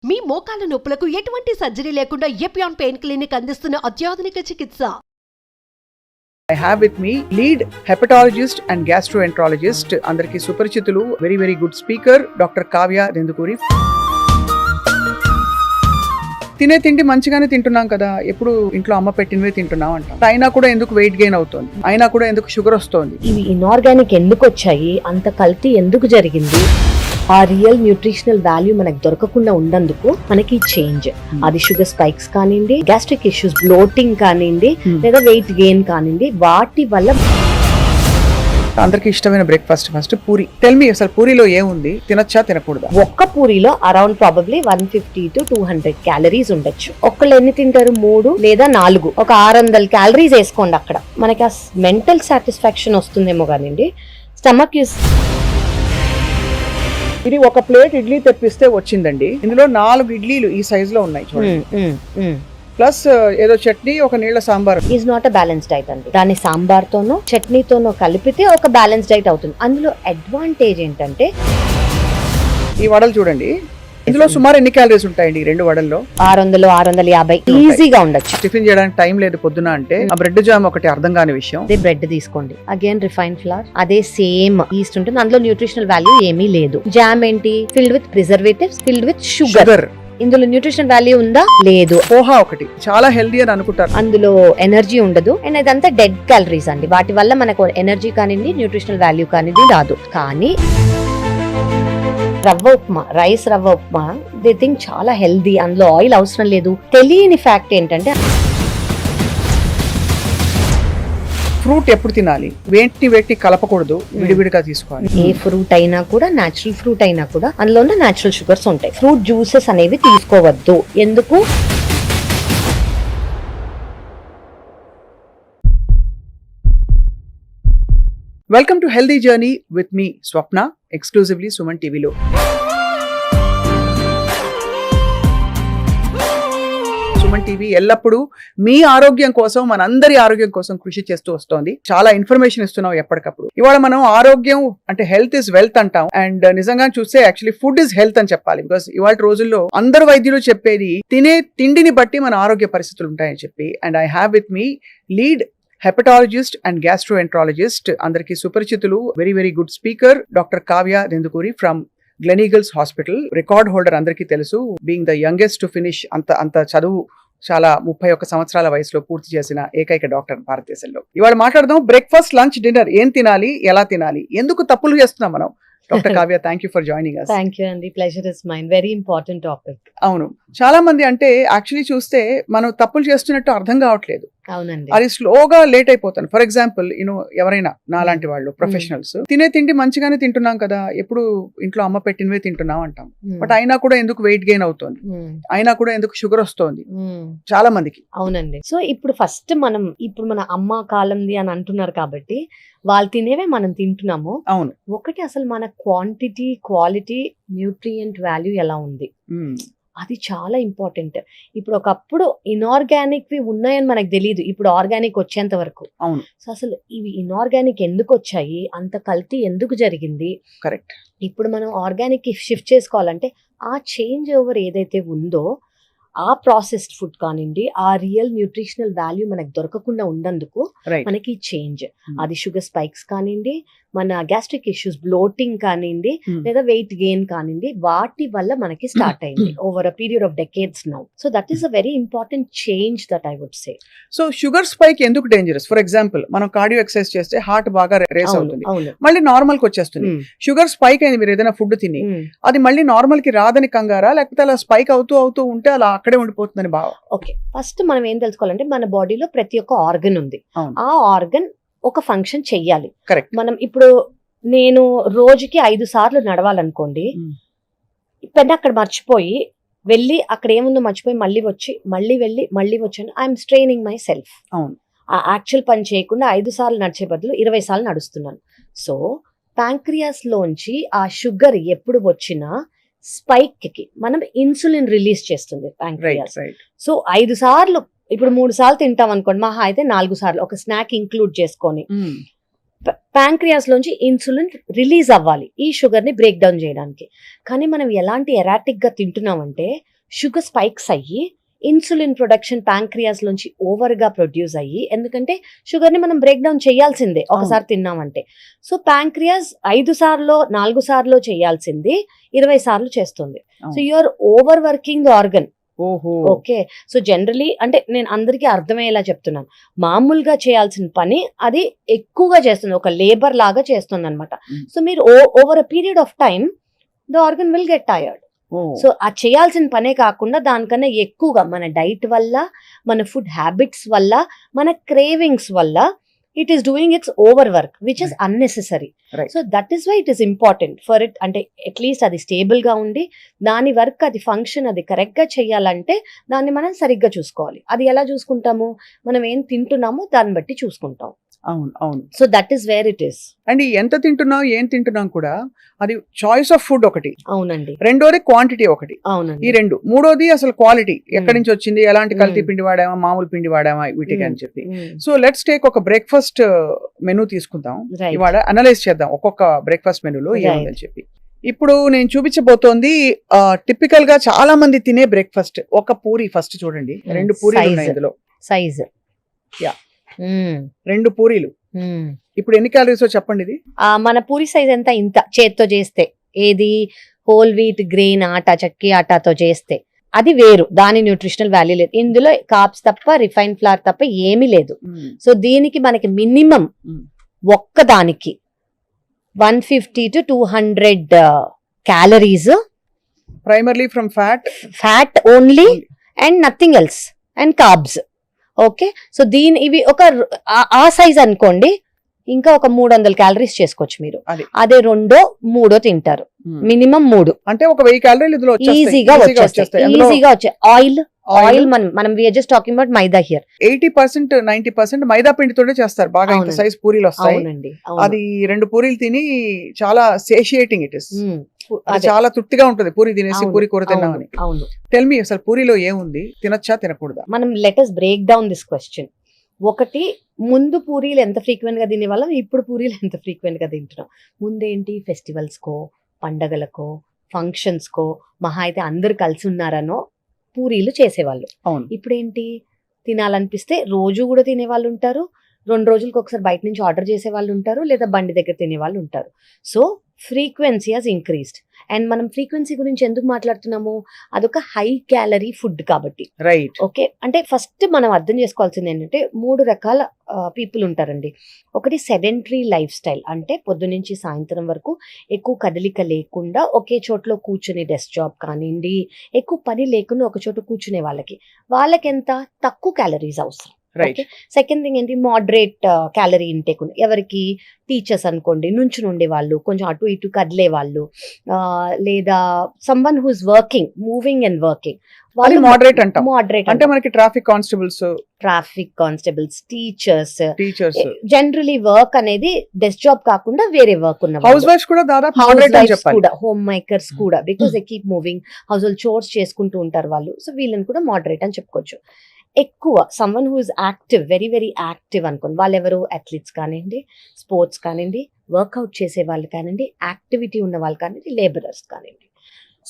మీ మోకాల నొప్పులకు ఎటువంటి సర్జరీ లేకుండా ఎపియాన్ పెయిన్ క్లినిక్ అందిస్తున్న అత్యాధునిక చికిత్స. I have with me lead hepatologist and gastroenterologist, andarki suparchitulu, very good speaker, Dr. Kavya Dendukuri. తినే తిండి మంచిగానే తింటున్నాం కదా, ఎప్పుడు ఇంట్లో అమ్మ పెట్టినవే తింటున్నాం అంటాం. అయినా కూడా ఎందుకు వెయిట్ గెయిన్ అవుతుంది, అయినా కూడా ఎందుకు షుగర్ వస్తుంది. ఇవి ఇన్ఆర్గానిక్ ఎందుకు వచ్చాయి, అంత కల్తీ ఎందుకు జరిగింది, ఆ రియల్ న్యూట్రిషనల్ వాల్యూ మనకు దొరకకుండా ఉన్నందుకు మనకి చేంజ్. అది షుగర్ స్పైక్స్ కానివ్వండి, గ్యాస్ట్రిక్ ఇష్యూస్, బ్లోటింగ్ కానివ్వండి, లేదా వెయిట్ గెయిన్ కానివ్వండి, వాటి వల్ల. అందరికి ఇష్టమైన breakfast first puri. Tell me, అసలు పూరిలో ఏముంది, తినొచ్చా తినకూడదా? ఒక్క పూరిలో అరౌండ్ ప్రాబబ్లీ 150 to 200 క్యాలరీస్ ఉండొచ్చు. ఒక్కళ్ళు ఎన్ని తింటారు? 3 లేదా 4, ఒక 600 క్యాలరీస్ వేసుకోండి. అక్కడ మనకి ఆ మెంటల్ సాటిస్ఫాక్షన్ వస్తుందేమో కానివ్వండి, స్టమక్ ఇది ఒక ప్లేట్ ఇడ్లీ తెప్పిస్తే వచ్చిందండి, ఇందులో 4 ఇడ్లీలు ఈ సైజ్ లో ఉన్నాయి చూడండి, ప్లస్ ఏదో చట్నీ, ఒక నీళ్ళ sambar. Is not a balance diet అండి. దాన్ని సాంబార్తోనో చట్నీతోనో కలిపితే ఒక బ్యాలెన్స్ డైట్ అవుతుంది. అందులో అడ్వాంటేజ్ ఏంటంటే, ఈ వడలు చూడండి, ఇందులో సుమారు ఎన్ని క్యాలరీస్ ఉంటాయండి? 2 వడల్లో 600-650 ఈజీగా ఉండొచ్చు. టిఫిన్ చేయడానికి టైం లేదు పొద్దున అంటే ఆ బ్రెడ్ జామ్ ఒకటి అర్థం కాని విషయం. అదే బ్రెడ్ తీసుకోండి, అగైన్ రిఫైన్డ్ ఫ్లవర్, అదే సేమ్ ఈస్ట్ ఉంటుంది. అందులో న్యూట్రిషనల్ వాల్యూ ఏమీ లేదు. జామ్ ఏంటి? Filled with preservatives, filled with sugar. ఇందులో న్యూట్రిషనల్ వాల్యూ ఉందా? లేదు. పోహా ఒకటి చాలా హెల్దీ అని అనుకుంటారు, అందులో ఎనర్జీ ఉండదు. అండ్ ఇదంతా డెడ్ క్యాలరీస్ అండి. వాటి వల్ల మనకు ఎనర్జీ కానివ్వండి, న్యూట్రిషనల్ వాల్యూ కానివ్వండి రాదు. కానీ రవ్వ ఉప్మా, రైస్ రవ్వ ఉప్మా, దే థింక్ చాలా హెల్దీ, అందులో ఆయిల్ అవసరం లేదు. తెలియని ఫ్యాక్ట్ ఏంటంటే, ఫ్రూట్ ఎప్పుడు తినాలి, వేటి కలపకూడదు, విడివిడిగా తీసుకోవాలి. ఏ ఫ్రూట్ అయినా కూడా, నేచురల్ ఫ్రూట్ అయినా కూడా అందులో ఉన్న నేచురల్ షుగర్స్ ఉంటాయి. ఫ్రూట్ జ్యూసెస్ అనేవి తీసుకోవద్దు. ఎందుకు? Welcome to healthy journey with me Swapna, exclusively Suman టీవీలో. సుమన్ టీవీ ఎల్లప్పుడూ మీ ఆరోగ్యం కోసం, మనందరి ఆరోగ్యం కోసం కృషి చేస్తూ వస్తోంది. చాలా ఇన్ఫర్మేషన్ ఇస్తున్నాం ఎప్పటికప్పుడు. ఇవాళ మనం ఆరోగ్యం అంటే హెల్త్ ఇస్ వెల్త్ అంటాం, అండ్ నిజంగా చూస్తే యాక్చువల్లీ ఫుడ్ ఇస్ హెల్త్ అని చెప్పాలి. బికాస్ ఇవాళ రోజుల్లో అందరు వైద్యులు చెప్పేది తినే తిండిని బట్టి మన ఆరోగ్య పరిస్థితులు ఉంటాయని చెప్పి. And I have with me lead hepatologist and gastroenterologist, andarki suparchitulu, very good speaker, Dr. Kavya Dendukuri from Gleneagles Hospital. Record holder andarki telusu, being the youngest to finish anta చదువు చాలా 31 సంవత్సరాల వయసులో పూర్తి చేసిన ఏకైక డాక్టర్ భారతదేశంలో. ఇవాళ మాట్లాడదాం బ్రేక్ఫాస్ట్, లంచ్, డిన్నర్ ఏం తినాలి, ఎలా తినాలి, ఎందుకు తప్పులు చేస్తున్నాం మనం. Doctor Kavya, thank you for joining us. Thank you అండి, pleasure is mine. Very important topic. అవును, చాలా మంది అంటే యాక్చువల్లీ చూస్తే మనం తప్పులు చేస్తున్నట్టు అర్థం కావట్లేదు. అవునండి, అది స్లోగా లేట్ అయిపోతాను. ఫర్ ఎగ్జాంపుల్, ఎవరైనా నాలాంటి వాళ్ళు ప్రొఫెషనల్స్ తినే తిండి మంచిగానే తింటున్నాం కదా, ఎప్పుడు ఇంట్లో అమ్మ పెట్టినవే తింటున్నాం అంటాం. బట్ అయినా కూడా ఎందుకు వెయిట్ గెయిన్ అవుతుంది, అయినా కూడా ఎందుకు షుగర్ వస్తుంది చాలా మందికి. అవునండి. సో ఇప్పుడు ఫస్ట్ మన అమ్మ కాలంది అని అంటున్నారు కాబట్టి వాళ్ళు తినేవే మనం తింటున్నాము. అవును. ఒకటి, అసలు మన క్వాంటిటీ, క్వాలిటీ, న్యూట్రియంట్ వాల్యూ ఎలా ఉంది, అది చాలా ఇంపార్టెంట్. ఇప్పుడు ఒకప్పుడు ఇన్ఆర్గానిక్ వి ఉన్నాయని మనకు తెలియదు, ఇప్పుడు ఆర్గానిక్ వచ్చేంత వరకు. అవును. సో అసలు ఇవి ఇన్ఆర్గానిక్ ఎందుకు వచ్చాయి, అంత కల్తీ ఎందుకు జరిగింది, కరెక్ట్. ఇప్పుడు మనం ఆర్గానిక్ కి షిఫ్ట్ చేసుకోవాలంటే ఆ చేంజ్ ఓవర్ ఏదైతే ఉందో, ఆ ప్రాసెస్డ్ ఫుడ్ కానివ్వండి, ఆ రియల్ న్యూట్రిషనల్ వాల్యూ మనకు దొరకకుండా ఉన్నందుకు మనకి చేంజ్. అది షుగర్ స్పైక్స్ కానివ్వండి, మన గ్యాస్ట్రిక్ ఇష్యూస్, బ్లోటింగ్ కానివ్వండి, లేదా వెయిట్ గెయిన్ కానివ్వండి, వాటి వల్ల మనకి స్టార్ట్ అయింది over a period of decades now. So that is a very important change that I would say. So sugar spike ఎందుకు డేంజరస్? ఫర్ ఎగ్జాంపుల్, మనం కార్డియో ఎక్సర్సైజ్ చేస్తే హార్ట్ బాగా రేస్ అవుతుంది, మళ్ళీ నార్మల్ కి వచ్చేస్తుంది. షుగర్ స్పైక్ అయింది మీరు ఏదైనా ఫుడ్ తిని, అది మళ్ళీ నార్మల్ కి రాదని కంగారా, లేకపోతే అలా స్పైక్ అవుతూ ఉంటే అలా అక్కడే ఉండిపోతుందని బాగా? ఓకే, ఫస్ట్ మనం ఏం తెలుసుకోవాలంటే, మన బాడీలో ప్రతి ఒక్క ఆర్గన్ ఉంది. ఆ ఆర్గన్ ఒక ఫంక్షన్ చెయ్యాలి. కరెక్ట్. మనం ఇప్పుడు నేను రోజుకి 5 సార్లు నడవాలనుకోండి, పెద్ద అక్కడ మర్చిపోయి వెళ్ళి అక్కడ ఏముందో మర్చిపోయి మళ్ళీ వచ్చి మళ్ళీ వెళ్ళి మళ్ళీ వచ్చాను, ఐఎమ్ స్ట్రెయినింగ్ మై సెల్ఫ్. ఆ యాక్చువల్ పని చేయకుండా 5 సార్లు నడిచే బదులు 20 సార్లు నడుస్తున్నాను. సో ప్యాంక్రియాస్ లోంచి ఆ షుగర్ ఎప్పుడు వచ్చినా స్పైక్ కి మనం ఇన్సులిన్ రిలీజ్ చేస్తుంది ప్యాంక్రియాస్. సో 5 సార్లు, ఇప్పుడు 3 సార్లు తింటాం అనుకోండి, మహా అయితే 4 సార్లు ఒక స్నాక్ ఇంక్లూడ్ చేసుకొని ప్యాంక్రియాస్ లోంచి ఇన్సులిన్ రిలీజ్ అవ్వాలి ఈ షుగర్ ని బ్రేక్ డౌన్ చేయడానికి. కానీ మనం ఎలాంటి ఎరాటిక్ గా తింటున్నామంటే షుగర్ స్పైక్స్ అయ్యి ఇన్సులిన్ ప్రొడక్షన్ ప్యాంక్రియాస్ లోంచి ఓవర్ గా ప్రొడ్యూస్ అయ్యి, ఎందుకంటే షుగర్ ని మనం బ్రేక్ డౌన్ చేయాల్సిందే ఒకసారి తిన్నామంటే. సో ప్యాంక్రియాస్ 5 సార్లు 4 సార్లు చేయాల్సింది 20 సార్లు చేస్తుంది. So you're overworking organ. Okay, so generally అంటే నేను అందరికీ అర్థమయ్యేలా చెప్తున్నాను, మామూలుగా చేయాల్సిన పని అది ఎక్కువగా చేస్తుంది, ఒక లేబర్ లాగా చేస్తుంది అనమాట. సో మీరు over a period of time the organ will get tired. So ఆ చేయాల్సిన పనే కాకుండా దానికన్నా ఎక్కువగా మన డైట్ వల్ల, మన ఫుడ్ హ్యాబిట్స్ వల్ల, మన క్రేవింగ్స్ వల్ల it is doing its overwork which is unnecessary. So that is why it is important for it, అంటే అట్లీస్ట్ అది స్టేబుల్ గా ఉండి దాని వర్క్, అది ఫంక్షన్ అది కరెక్ట్ గా చేయాలంటే దాన్ని మనం సరిగ్గా చూసుకోవాలి. అది ఎలా చూసుకుంటాము, మనం ఏం తింటున్నామో దాన్ని బట్టి చూసుకుంటాం. అవును అవును. So that is where it is. And ఎంత తింటున్నాం ఏం తింటున్నాం కూడా అది చాయిస్ ఆఫ్ ఫుడ్ ఒకటి. అవునండి. రెండోది క్వాంటిటీ ఒకటి. అవునండి. ఈ రెండు. మూడోది అసలు క్వాలిటీ, ఎక్కడి నుంచి వచ్చింది, ఎలాంటి కల్తీ పిండి వాడామా, మామూలు పిండి వాడామా, వీటికి అని చెప్పి. సో లెట్స్ టేక్ ఒక బ్రేక్ఫాస్ట్ మెనూ తీసుకుందాం ఇవాళ, అనలైజ్ చేద్దాం ఒక్కొక్క బ్రేక్ఫాస్ట్ మెనూలో ఏముందని చెప్పి. ఇప్పుడు నేను చూపించబోతోంది టిపికల్ గా చాలా మంది తినే బ్రేక్ఫాస్ట్. ఒక పూరి ఫస్ట్ చూడండి, 2 పూరీలు ఉన్నాయి ఇందులో. సైజ్ యా, 2 పూరీలు. ఇప్పుడు ఎన్ని క్యాలరీస్ చెప్పండి ఇది? మన పూరి సైజ్ ఎంత, ఇంత చేత్తో చేస్తే, ఏది హోల్ వీట్ గ్రెయిన్ ఆటా, చక్కి ఆటాతో చేస్తే అది వేరు, దాని న్యూట్రిషనల్ వాల్యూ లేదు. ఇందులో కార్బ్స్ తప్ప, రిఫైన్ ఫ్లవర్ తప్ప ఏమీ లేదు. సో దీనికి మనకి మినిమం ఒక్కదానికి 150 to 200 calories, primarily from fat only and nothing else, and carbs. Okay, so ఇవి ఒక ఆ సైజ్ అనుకోండి, ఇంకా ఒక 300 క్యాలరీస్ చేసుకోవచ్చు మీరు. అదే 2-3 తింటారు, మినిమం 3 అంటే ఒక 1000 క్యాలరీలు ఈజీగా వచ్చే. ఆయిల్ మనం we are just talking about maida here. 80% 90% maida పిండితోనే చేస్తారు బాగా, ఇంత సైజ్ పూరీలు వస్తాయి. అది 2 పూరీలు తిని చాలా సేషియేటింగ్ ఇట్ ఇస్, చాలా తృప్తిగా ఉంటుంది పూరి తినేసి, పూరి కూర తిన్నామని. టెల్ మీ, అసలు పూరిలో ఏముంది, తినచ్చా తినకూడదా? మనం let us break down this question. ఒకటి, ముందు పూరీలు ఎంత ఫ్రీక్వెంట్ గా తినేవాళ్ళం, ఇప్పుడు పూరీలు ఎంత ఫ్రీక్వెంట్ గా తింటున్నాం. ముందేంటి, ఫెస్టివల్స్ కో, పండగలకో, ఫంక్షన్స్ కో, మహా అయితే అందరు కలిసి ఉన్నారనో పూరీలు చేసేవాళ్ళు. ఇప్పుడేంటి, తినాలనిపిస్తే రోజు కూడా తినేవాళ్ళు ఉంటారు, 2 రోజులకు ఒకసారి బయట నుంచి ఆర్డర్ చేసే వాళ్ళు ఉంటారు, లేదా బండి దగ్గర తినే వాళ్ళు ఉంటారు. So frequency has increased. And మనం ఫ్రీక్వెన్సీ గురించి ఎందుకు మాట్లాడుతున్నాము, అదొక హై క్యాలరీ ఫుడ్ కాబట్టి. రైట్. ఓకే, అంటే ఫస్ట్ మనం అర్థం చేసుకోవాల్సింది ఏంటంటే 3 రకాల పీపుల్ ఉంటారండి. ఒకటి సెడెంటరీ లైఫ్ స్టైల్, అంటే పొద్దునుంచి సాయంత్రం వరకు ఎక్కువ కదలిక లేకుండా ఒకే చోట్లో కూర్చుని, డెస్క్ జాబ్ కానివ్వండి, ఎక్కువ పని లేకుండా ఒక చోట కూర్చునే వాళ్ళకి ఎంత తక్కువ క్యాలరీస్ అవసరం. సెకండ్ థింగ్ ఏంటి, మోడరేట్ క్యాలరీ ఇంటేక్. ఎవరికి, టీచర్స్ అనుకోండి, నుంచుని ఉండే వాళ్ళు, కొంచెం అటు ఇటు కదిలే వాళ్ళు, లేదా someone who is working, moving and working, వాళ్ళు మోడరేట్ అంటాం. మోడరేట్ అంటే మనకి traffic constables, teachers generally work అనేది డెస్క్ జాబ్ కాకుండా వేరే వర్క్ ఉన్న హౌస్ వైఫ్స్ కూడా, దాదాపు కూడా హోమ్ మేకర్స్ కూడా, because they keep moving, house hold chores చేసుకుంటూ ఉంటారు వాళ్ళు. సో వీళ్ళని కూడా మోడరేట్ అని చెప్పుకోవచ్చు. ఎక్కువ someone who is active, very very active అనుకోండి, వాళ్ళు ఎవరు, అథ్లీట్స్ కానివ్వండి, స్పోర్ట్స్ కానివ్వండి, వర్కౌట్ చేసే వాళ్ళు కానివ్వండి, యాక్టివిటీ ఉన్న వాళ్ళు కానివ్వండి, లేబరర్స్ కానివ్వండి.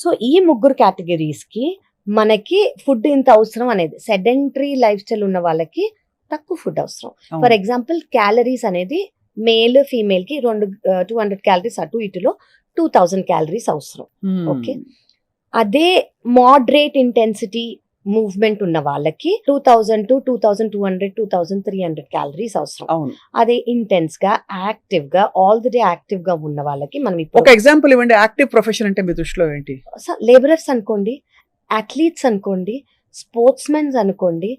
సో ఈ 3 కేటగిరీస్ కి మనకి ఫుడ్ ఇంత అవసరం అనేది. సెడెంటరీ లైఫ్ స్టైల్ ఉన్న వాళ్ళకి తక్కువ ఫుడ్ అవసరం. ఫర్ ఎగ్జాంపుల్, క్యాలరీస్ అనేది మేల్ ఫీమేల్ కి 200 క్యాలరీస్ అటు ఇటులో 2000 క్యాలరీస్ అవసరం. ఓకే, అదే మోడరేట్ ఇంటెన్సిటీ మూవ్మెంట్ ఉన్న వాళ్ళకి 2000 to 2200 2300 క్యాలరీస్ అవసరం. అదే ఇంటెన్స్ గా, యాక్టివ్ గా, ఆల్ ది డే యాక్టివ్ గా ఉన్న వాళ్ళకి మనం ఒక ఎగ్జాంపుల్ ఇవ్వండి. యాక్టివ్ ప్రొఫెషన్ అంటే మీ దృష్టిలో ఏంటి? లేబరర్స్ అనుకోండి, అథ్లీట్స్ అనుకోండి, స్పోర్ట్స్ మెన్స్ అనుకోండి,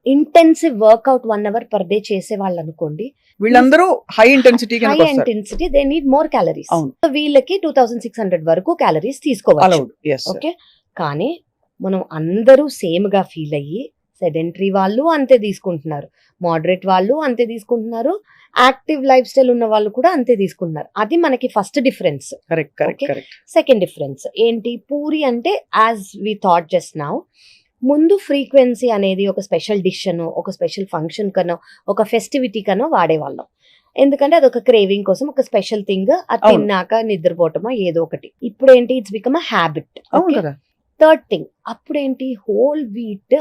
intensive workout 1 hour per day చేసే వాళ్ళు అనుకోండి, వీళ్ళందరూ high intensity they need more calories. వీళ్ళకి 2600 వరకు క్యాలరీస్ తీసుకోవాలి. ఓకే, కానీ మనం అందరూ సేమ్ గా ఫీల్ అయ్యి, సెడెంటరీ వాళ్ళు అంతే తీసుకుంటున్నారు, మోడరేట్ వాళ్ళు అంతే తీసుకుంటున్నారు, యాక్టివ్ లైఫ్ స్టైల్ ఉన్న వాళ్ళు కూడా అంతే తీసుకుంటున్నారు. అది మనకి ఫస్ట్ డిఫరెన్స్. సెకండ్ డిఫరెన్స్ ఏంటి, పూరి అంటే as we thought just now, ముందు ఫ్రీక్వెన్సీ అనేది ఒక స్పెషల్ డిష్ అనో, ఒక స్పెషల్ ఫంక్షన్ కనో, ఒక ఫెస్టివిటీ కనో వాడేవాళ్ళం. ఎందుకంటే అదొక క్రేవింగ్ కోసం ఒక స్పెషల్ థింగ్, అది అవును. తిన్నాక నిద్రపోవటమా ఏదో ఒకటి. ఇప్పుడు ఏంటి, ఇట్స్ బికమ్ అ హ్యాబిట్. అవును కదా. థర్డ్ థింగ్, అప్పుడేంటి హోల్ వీట్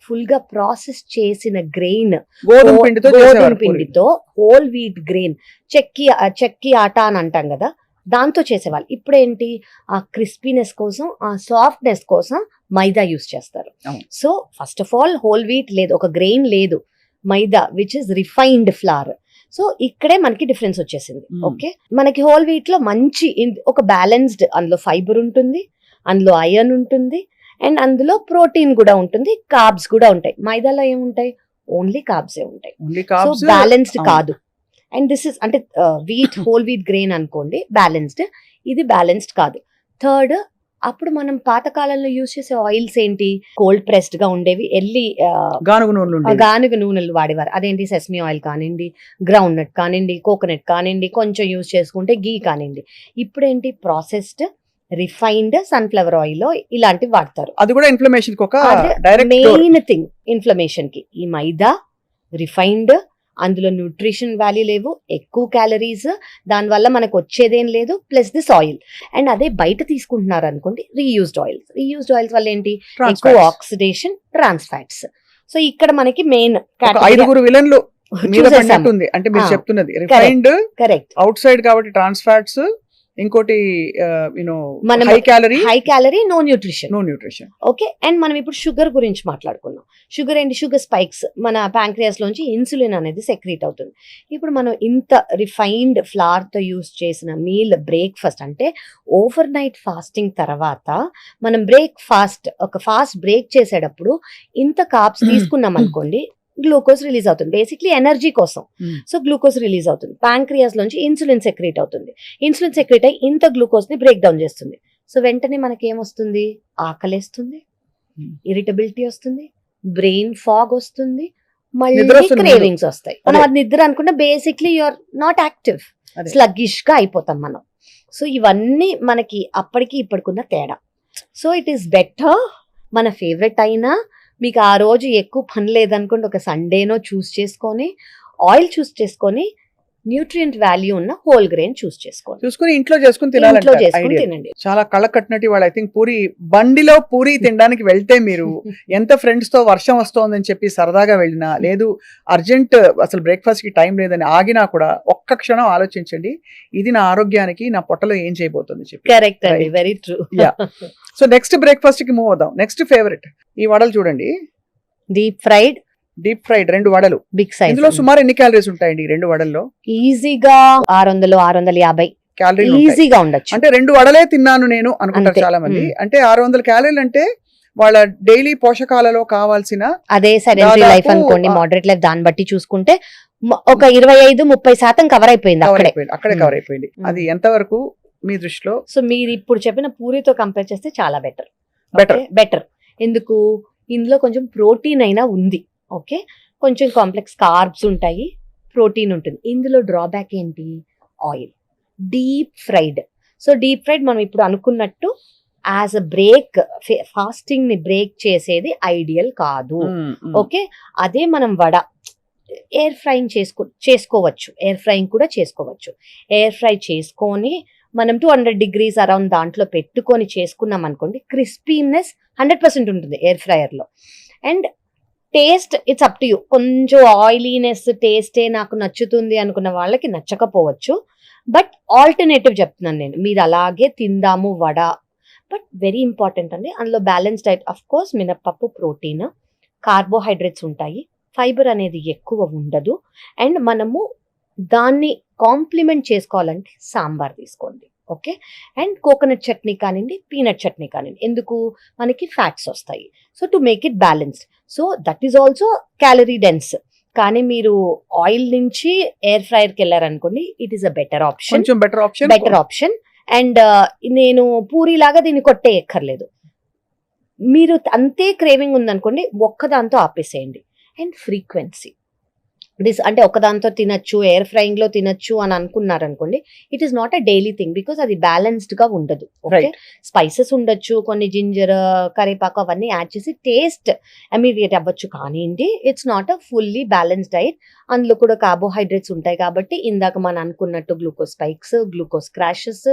ఫుల్ గా ప్రాసెస్ చేసిన గ్రెయిన్, గోధుమ పిండితో గోధుమ చేసేవారు పూరి. పిండితో హోల్ వీట్ గ్రెయిన్, చెక్కి ఆట అని అంటాం కదా, దాంతో చేసేవాళ్ళు. ఇప్పుడేంటి, ఆ క్రిస్పీనెస్ కోసం, ఆ సాఫ్ట్నెస్ కోసం మైదా యూస్ చేస్తారు. అవును. So first of all whole wheat లేదు, ఒక గ్రెయిన్ లేదు, maida which is refined flour. So ఇక్కడే మనకి డిఫరెన్స్ వచ్చేసింది. ఓకే, మనకి హోల్ వీట్ లో మంచి ఒక బ్యాలెన్స్డ్, అందులో ఫైబర్ ఉంటుంది, అందులో ఐరన్ ఉంటుంది, అండ్ అందులో ప్రోటీన్ కూడా ఉంటుంది, కార్బ్స్ కూడా ఉంటాయి. మైదాలో ఏముంటాయి, ఓన్లీ కార్బ్సే ఉంటాయి. Only so carbs. బ్యాలెన్స్డ్ కాదు. అండ్ దిస్ ఇస్ అంటే వీట్ హోల్ వీట్ గ్రెయిన్ అనుకోండి బ్యాలెన్స్డ్, ఇది బ్యాలెన్స్డ్ కాదు. థర్డ్, అప్పుడు మనం పాతకాలంలో యూజ్ చేసే ఆయిల్స్ ఏంటి, కోల్డ్ ప్రెస్డ్ గా ఉండేవి, గానుగ నూనెలు ఉండేవి. గానుగ నూనెలు వాడేవారు. అదేంటి, సెసమి ఆయిల్ కానివ్వండి, గ్రౌండ్ నట్ కానివ్వండి, కోకోనట్ కానివ్వండి, కొంచెం యూజ్ చేసుకుంటే గీ కానివ్వండి. ఇప్పుడేంటి, ప్రాసెస్డ్ రిఫైన్డ్ సన్ఫ్లవర్ ఆయిల్ ఇలాంటివి వాడతారు. అది కూడా ఇన్ఫ్లమేషన్ కి ఒక డైరెక్ట్ మెయిన్ థింగ్ ఇన్ఫ్లమేషన్ కి ఈ మైదా, రిఫైన్డ్, అందులో న్యూట్రిషన్ వాల్యూ లేవు, ఎక్కువ క్యాలరీస్, దానివల్ల మనకు వచ్చేదేం లేదు, ప్లస్ దిస్ ఆయిల్. అండ్ అదే బయట తీసుకుంటున్నారు అనుకోండి, రీయూజ్డ్ ఆయిల్స్ వల్ల ఏంటి, ఎక్కువ ఆక్సిడేషన్, ట్రాన్స్ ఫ్యాట్స్. సో ఇక్కడ మనకి మెయిన్ 5 విలన్లు మీద పడినట్టుంది. అంటే మీరు చెప్తున్నది రిఫైన్డ్, కరెక్ట్, అవుట్ సైడ్ కాబట్టి ట్రాన్స్ ఫ్యాట్స్, ఇంకోటి మనం high calorie no nutrition. Okay, and మనం ఇప్పుడు షుగర్ గురించి మాట్లాడుకున్నాం. షుగర్ ఏంటి, షుగర్ స్పైక్స్, మన ప్యాంక్రియాస్ లోంచి ఇన్సులిన్ అనేది సెక్రీట్ అవుతుంది. ఇప్పుడు మనం ఇంత రిఫైన్డ్ ఫ్లవర్ తో యూస్ చేసిన మీల్, బ్రేక్ఫాస్ట్ అంటే ఓవర్ నైట్ ఫాస్టింగ్ తర్వాత మనం ఒక ఫాస్ట్ బ్రేక్ చేసేటప్పుడు ఇంత కార్బ్స్ తీసుకున్నాం అనుకోండి, గ్లూకోజ్ రిలీజ్ అవుతుంది, బేసిక్లీ ఎనర్జీ కోసం. సో గ్లూకోజ్ రిలీజ్ అవుతుంది, ప్యాంక్రియాస్ లోంచి ఇన్సులిన్ సెక్రీట్ అవుతుంది, ఇన్సులిన్ సెక్రీట్ అయ్యి ఇంత గ్లూకోజ్ ని బ్రేక్ డౌన్ చేస్తుంది. సో వెంటనే మనకి ఏమొస్తుంది, ఆకలేస్తుంది, ఇరిటబిలిటీ వస్తుంది, బ్రెయిన్ ఫాగ్ వస్తుంది, మళ్ళీ క్రేవింగ్స్ వస్తాయి. మనం అది నిద్ర అనుకుంటే basically you're not active, sluggish గా అయిపోతాం మనం. సో ఇవన్నీ మనకి అప్పటికి ఇప్పటికున్న తేడా. సో ఇట్ ఈస్ బెటర్, మన ఫేవరెట్ అయినా మీకు ఆ రోజు ఎక్కువ పని లేదనుకోండి, ఒక సండేనో చూస్ చేసుకొని, ఆయిల్ చూస్ చేసుకొని, న్యూట్రియంట్ వాల్యూ ఉన్న హోల్ గ్రెయిన్ చూసుకొని ఇంట్లో చేసుకుని తినండి. చాలా కళ్ళ కట్టినట్టు వాళ్ళు. ఐ థింక్ బండిలో పూరి తినడానికి వెళ్తే మీరు ఎంత ఫ్రెండ్స్ తో వర్షం వస్తోందని చెప్పి సరదాగా వెళ్ళినా, లేదు అర్జెంట్ అసలు బ్రేక్ఫాస్ట్ కి టైం లేదని ఆగినా కూడా ఒక్క క్షణం ఆలోచించండి, ఇది నా ఆరోగ్యానికి, నా పొట్టలో ఏం చేయబోతుంది చెప్పి. కరెక్ట్ అండి, very true. So next breakfast కి మూవ్ అవుదాం. నెక్స్ట్ ఫేవరెట్, ఈ వడలు చూడండి, డీప్ ఫ్రైడ్ 2 వడలు, బిగ్ సైజ్. ఇందులో సుమారు ఎన్ని క్యాలరీస్ ఉంటాయండి 2 వడల్లో? ఈజీగా 600-650 క్యాలరీలు ఈజీగా ఉండొచ్చు. అంటే 2 వడలే తిన్నాను నేను అనుకుంటారు చాలా మంది. అంటే 600 క్యాలరీలు అంటే వాళ్ళ డైలీ పోషకాలలో కావాల్సిన, అదే సెడెంటరీ లైఫ్ అనుకోండి, మోడరేట్ లైఫ్, దాన్ని బట్టి చూసుకుంటే ఒక 25-30% కవర్ అయిపోయింది, అక్కడే కవర్ అయిపోయింది. అది ఎంత వరకు మీ దృష్టిలో? సో మీరు ఇప్పుడు చెప్పిన పూరితో కంపేర్ చేస్తే చాలా బెటర్. ఎందుకు, ఇందులో కొంచెం ప్రోటీన్ అయినా ఉంది. ఓకే, కొంచెం కాంప్లెక్స్ కార్బ్స్ ఉంటాయి, ప్రోటీన్ ఉంటుంది. ఇందులో డ్రాబ్యాక్ ఏంటి, oil, deep fried. So deep fried మనం ఇప్పుడు అనుకున్నట్టు యాజ్ అ బ్రేక్, ఫాస్టింగ్ ని బ్రేక్ చేసేది ఐడియల్ కాదు. ఓకే, అదే మనం వడ ఎయిర్ ఫ్రైయింగ్ చేసుకోవచ్చు, ఎయిర్ ఫ్రైయింగ్ కూడా చేసుకోవచ్చు. ఎయిర్ ఫ్రై చేసుకొని మనం 200 degrees అరౌండ్ దాంట్లో పెట్టుకొని చేసుకున్నాం అనుకోండి, క్రిస్పీనెస్ 100% ఉంటుంది ఎయిర్ ఫ్రైయర్ లో. And taste it's up to you. కొంచెం ఆయిలీనెస్ టేస్టే నాకు నచ్చుతుంది అనుకున్న వాళ్ళకి నచ్చకపోవచ్చు, బట్ ఆల్టర్నేటివ్ చెప్తున్నాను నేను, మీరు అలాగే తిందాము వడ. బట్ వెరీ ఇంపార్టెంట్ అండి, అందులో బ్యాలెన్స్ డైట్. అఫ్ కోర్స్ మినప్పప్పు ప్రోటీన్, కార్బోహైడ్రేట్స్ ఉంటాయి, ఫైబర్ అనేది ఎక్కువ ఉండదు. అండ్ మనము దాన్ని కాంప్లిమెంట్ చేసుకోవాలంటే సాంబార్ తీసుకోండి. ఓకే, అండ్ కోకోనట్ చట్నీ కానివ్వండి, పీనట్ చట్నీ కానివ్వండి, ఎందుకు, మనకి ఫ్యాట్స్ వస్తాయి. So to make it balanced. So that is also calorie dense. కానీ మీరు ఆయిల్ నుంచి ఎయిర్ ఫ్రైయర్కి వెళ్ళారనుకోండి, it is a better option. And నేను పూరి లాగా దీన్ని కొట్టేయక్కర్లేదు. మీరు అంతే క్రేవింగ్ ఉందనుకోండి, ఒక్కదాంతో ఆపేసేయండి. అండ్ ఫ్రీక్వెన్సీ, అంటే ఒకదాంతో తినచ్చు, ఎయిర్ ఫ్రైయింగ్ లో తినచ్చు అని అనుకున్నారు అనుకోండి, it is not a daily thing because అది బ్యాలెన్స్డ్ గా ఉండదు. Okay, Right. స్పైసెస్ ఉండొచ్చు, కొన్ని జింజర్, కరివేపాకు అవన్నీ యాడ్ చేసి టేస్ట్ ఇమీడియట్ అవ్వచ్చు, కానీ it's not a fully balanced diet. అందులో కూడా కార్బోహైడ్రేట్స్ ఉంటాయి కాబట్టి ఇందాక మనం అనుకున్నట్టు glucose spikes, glucose crashes,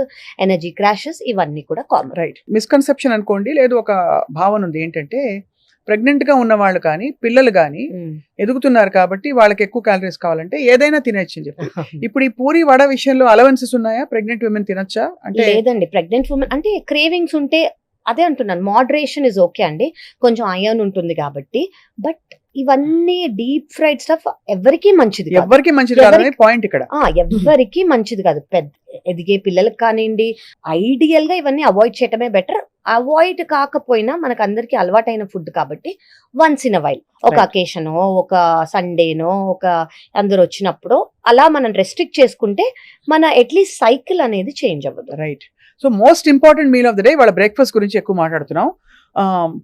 energy crashes ఇవన్నీ కూడా కామన్. రైట్. మిస్కన్సెప్షన్ అనుకోండి, లేదు ఒక భావన ఉంది ఏంటంటే ప్రెగ్నెంట్ గా ఉన్న వాళ్ళు కానీ పిల్లలు కానీ ఎదుగుతున్నారు కాబట్టి వాళ్ళకి ఎక్కువ క్యాలరీస్ కావాలంటే ఏదైనా తినచ్చు అని చెప్పి. ఇప్పుడు ఈ పూరి వడ విషయంలో అలవెన్సెస్ ఉన్నాయా? ప్రెగ్నెంట్ విమెన్ తినచ్చా? అంటే లేదండి, ప్రెగ్నెంట్ ఉమెన్ అంటే క్రేవింగ్స్ ఉంటే అదే అంటున్నాను, మోడరేషన్ ఇస్ ఓకే అండి, కొంచెం అయర్న్ ఉంటుంది కాబట్టి. బట్ ఇవన్నీ డీప్ ఫ్రైడ్ స్టఫ్ ఎవరికీ మంచిది కాదు. ఎవరికి మంచిది కాదనే పాయింట్ ఇక్కడ. ఎవరికి మంచిది కాదు. పెద్ద ఎదిగే పిల్లలకు కానివ్వండి, ఐడియల్ గా ఇవన్నీ అవాయిడ్ చేయటమే బెటర్. అవాయిడ్ కాకపోయినా మనకు అందరికి అలవాటైన ఫుడ్ కాబట్టి వన్స్ ఇన్ అ వైల్, ఒక Right. అకేషనో, ఒక సండేనో, ఒక అందరు వచ్చినప్పుడు అలా మనం రెస్ట్రిక్ట్ చేసుకుంటే మన అట్లీస్ట్ సైకిల్ అనేది చేంజ్ అవ్వదు. Right. So most important meal of the day వాళ్ళ బ్రేక్ఫాస్ట్ గురించి ఎక్కువ మాట్లాడుతున్నాం.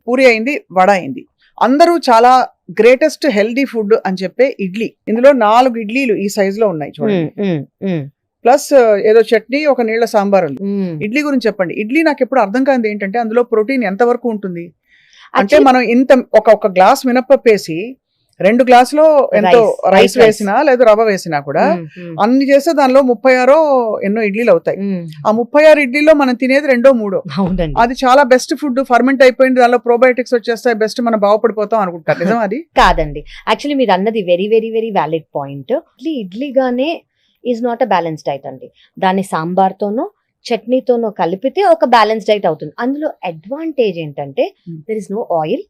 పూరి అయింది, వడ అయింది. అందరూ చాలా గ్రేటెస్ట్ హెల్దీ ఫుడ్ అని చెప్పే ఇడ్లీ. ఇందులో 4 ఇడ్లీలు ఈ సైజ్ లో ఉన్నాయి చూడండి, ప్లస్ ఏదో చట్నీ, ఒక నీళ్ల సాంబార్ ఉంది. ఇడ్లీ గురించి చెప్పండి. ఇడ్లీ నాకు ఎప్పుడు అర్థం కానిది ఏంటంటే అందులో ప్రోటీన్ ఎంత వరకు ఉంటుంది అంటే మనం ఇంత ఒక గ్లాస్ మినపప్పు వేసి 2 గ్లాసులో ఎంతో రైస్ వేసినా లేదా రవ్వ వేసినా కూడా అన్ని చేస్తే దానిలో 36 ఎన్నో ఇడ్లీలు అవుతాయి. ఆ 36 ఇడ్లీలో మనం తినేది 2-3. అవునండి, అది చాలా బెస్ట్ ఫుడ్, ఫర్మెంట్ అయిపోయింది, దానిలో ప్రోబయోటిక్స్ వచ్చేస్తాయి, బెస్ట్ మనం బాగుపడిపోతాం అనుకుంటారు. నిజం అది? కాదండి, యాక్చువల్లీ మీరు అన్నది very very very valid point. ఇడ్లీగానే is not a balance diet అండి. దాన్ని సాంబార్తోనో చట్నీతోనో కలిపితే ఒక బ్యాలెన్స్ డైట్ అవుతుంది. అందులో అడ్వాంటేజ్ ఏంటంటే there is no oil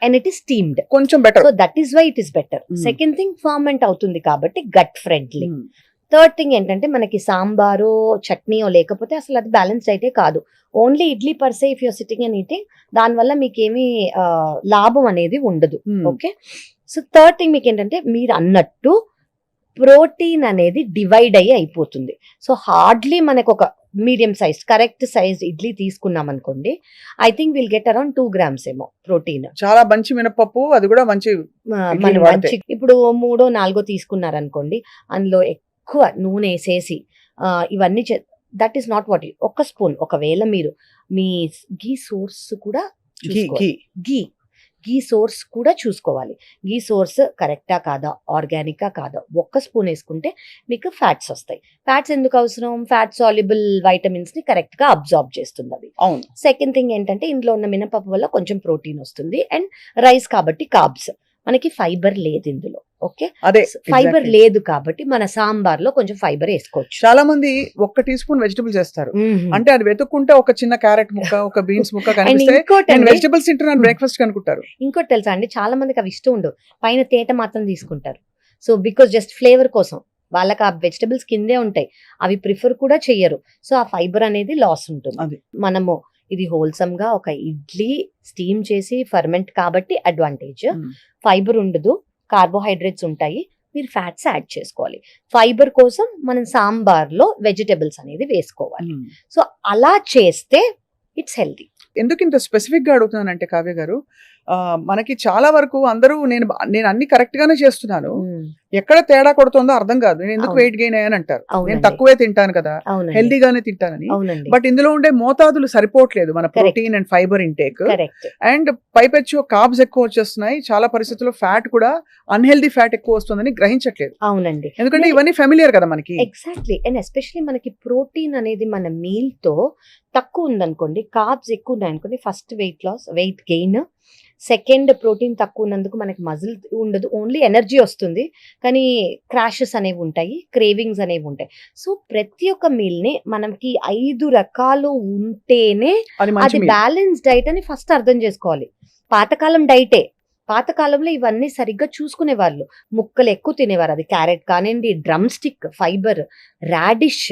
and it is steamed, కొంచెం better. So that is why it is better. Second thing, ferment అవుతుంది కాబట్టి గట్ ఫ్రెండ్లీ. థర్డ్ థింగ్ ఏంటంటే మనకి సాంబారో చట్నీయో లేకపోతే అసలు అది బ్యాలెన్స్ అయితే కాదు. Only idli per se if you're sitting and eating, దానివల్ల మీకేమీ లాభం అనేది ఉండదు. ఓకే, సో థర్డ్ థింగ్ మీకు ఏంటంటే మీరు అన్నట్టు ప్రోటీన్ అనేది డివైడ్ అయ్యి అయిపోతుంది. సో హార్డ్లీ మనకు ఒక medium size correct size idli తీసుకున్నాం అనుకోండి, I think will get around 2 grams ఏమో ప్రోటీన్. చాలా మంచి మినపప్పు, అది కూడా మంచి మనం మంచి ఇప్పుడు 3-4 తీసుకున్నారనుకోండి, అందులో ఎక్కువ నూనె వేసేసి ఇవన్నీ that is not what. 1 spoon, ఒకవేళ మీరు మీ గీ సోర్స్ కూడా గీ సోర్స్ కూడా చూసుకోవాలి. గీ సోర్స్ కరెక్టా కాదా, ఆర్గానికా కాదా, 1 స్పూన్ వేసుకుంటే మీకు ఫ్యాట్స్ వస్తాయి. ఫ్యాట్స్ ఎందుకు అవసరం? ఫ్యాట్ సాల్యుబుల్ వైటమిన్స్ ని కరెక్ట్ గా అబ్జార్బ్ చేస్తుంది అవి. సెకండ్ థింగ్ ఏంటంటే ఇందులో ఉన్న మినపప్పు వల్ల కొంచెం ప్రోటీన్ వస్తుంది, అండ్ రైస్ కాబట్టి కార్బ్స్, మనకి ఫైబర్ లేదు ఇందులో. ఓకే, అదే ఫైబర్ లేదు కాబట్టి మన సాంబార్ లో కొంచెం ఫైబర్ వేసుకోవచ్చు. చాలా మంది 1 టీ స్పూన్ వెజిటబుల్స్ వేస్తారు, అంటే అది వెతుక్కుంటే ఒక చిన్న క్యారెట్ ముక్క, ఒక బీన్స్ ముక్క కనిపిస్తే వెజిటబుల్స్ తింటున్నాను బ్రేక్ఫాస్ట్ అనుకుంటారు. ఇంకోటి తెలుసా అండి, చాలా మందికి అవి ఇష్టం ఉండవు, పైన తేట మాత్రం తీసుకుంటారు. సో బికాస్ జస్ట్ ఫ్లేవర్ కోసం వాళ్ళకి ఆ వెజిటబుల్స్ కిందే ఉంటాయి, అవి ప్రిఫర్ కూడా చెయ్యరు. సో ఆ ఫైబర్ అనేది లాస్ ఉంటుంది. మనము ఇది హోల్సమ్ గా ఒక ఇడ్లీ స్టీమ్ చేసి ఫర్మెంట్ కాబట్టి అడ్వాంటేజ్. ఫైబర్ ఉండదు, కార్బోహైడ్రేట్స్ ఉంటాయి, మీరు ఫ్యాట్స్ యాడ్ చేసుకోవాలి. ఫైబర్ కోసం మనం సాంబార్ లో వెజిటబుల్స్ అనేది వేసుకోవాలి. సో అలా చేస్తే ఇట్స్ హెల్తీ. ఎందుకు ఇంత స్పెసిఫిక్ గా అడుగుతున్నానంటే కావ్య గారు, మనకి చాలా వరకు అందరూ నేను అన్ని కరెక్ట్ గానే చేస్తున్నాను, ఎక్కడ తేడా కొడుతుందో అర్థం కాదు, నేను ఎందుకు వెయిట్ గెయిన్ అయ్యాను అంటారు. నేను తక్కువే తింటాను కదా, హెల్దీగానే తింటానని. బట్ ఇందులో ఉండే మోతాదులు సరిపోవట్లేదు, మన protein and fibre intake, and పైపెచ్చు కార్బ్స్ ఎక్కువ వచ్చేస్తున్నాయి. చాలా పరిస్థితుల్లో ఫ్యాట్ కూడా అన్హెల్దీ ఫ్యాట్ ఎక్కువ వస్తుందని గ్రహించట్లేదు. అవునండి, ఎందుకంటే ఇవన్నీ ఫెమిలియర్ కదా మనకి. ఎగ్జాక్ట్లీ, అండ్ ఎస్పెషలీ మనకి ప్రోటీన్ అనేది మన మీల్ తో తక్కువ ఉందనుకోండి, కార్బ్స్ ఎక్కువ ఉన్నాయనుకోండి, first weight gain, second protein తక్కువ ఉన్నందుకు మనకి మజిల్ ఉండదు, ఓన్లీ ఎనర్జీ వస్తుంది, కానీ క్రాషెస్ అనేవి ఉంటాయి, క్రేవింగ్స్ అనేవి ఉంటాయి. సో ప్రతి ఒక్క మీల్ ని మనకి 5 రకాలు ఉంటేనే అది బ్యాలెన్స్ డైట్ అని ఫస్ట్ అర్థం చేసుకోవాలి. పాతకాలం డైటే, పాతకాలంలో ఇవన్నీ సరిగ్గా చూసుకునే వాళ్ళు, ముక్కలు ఎక్కువ తినేవారు. అది క్యారెట్ కానివ్వండి, drum stick, fibre, radish,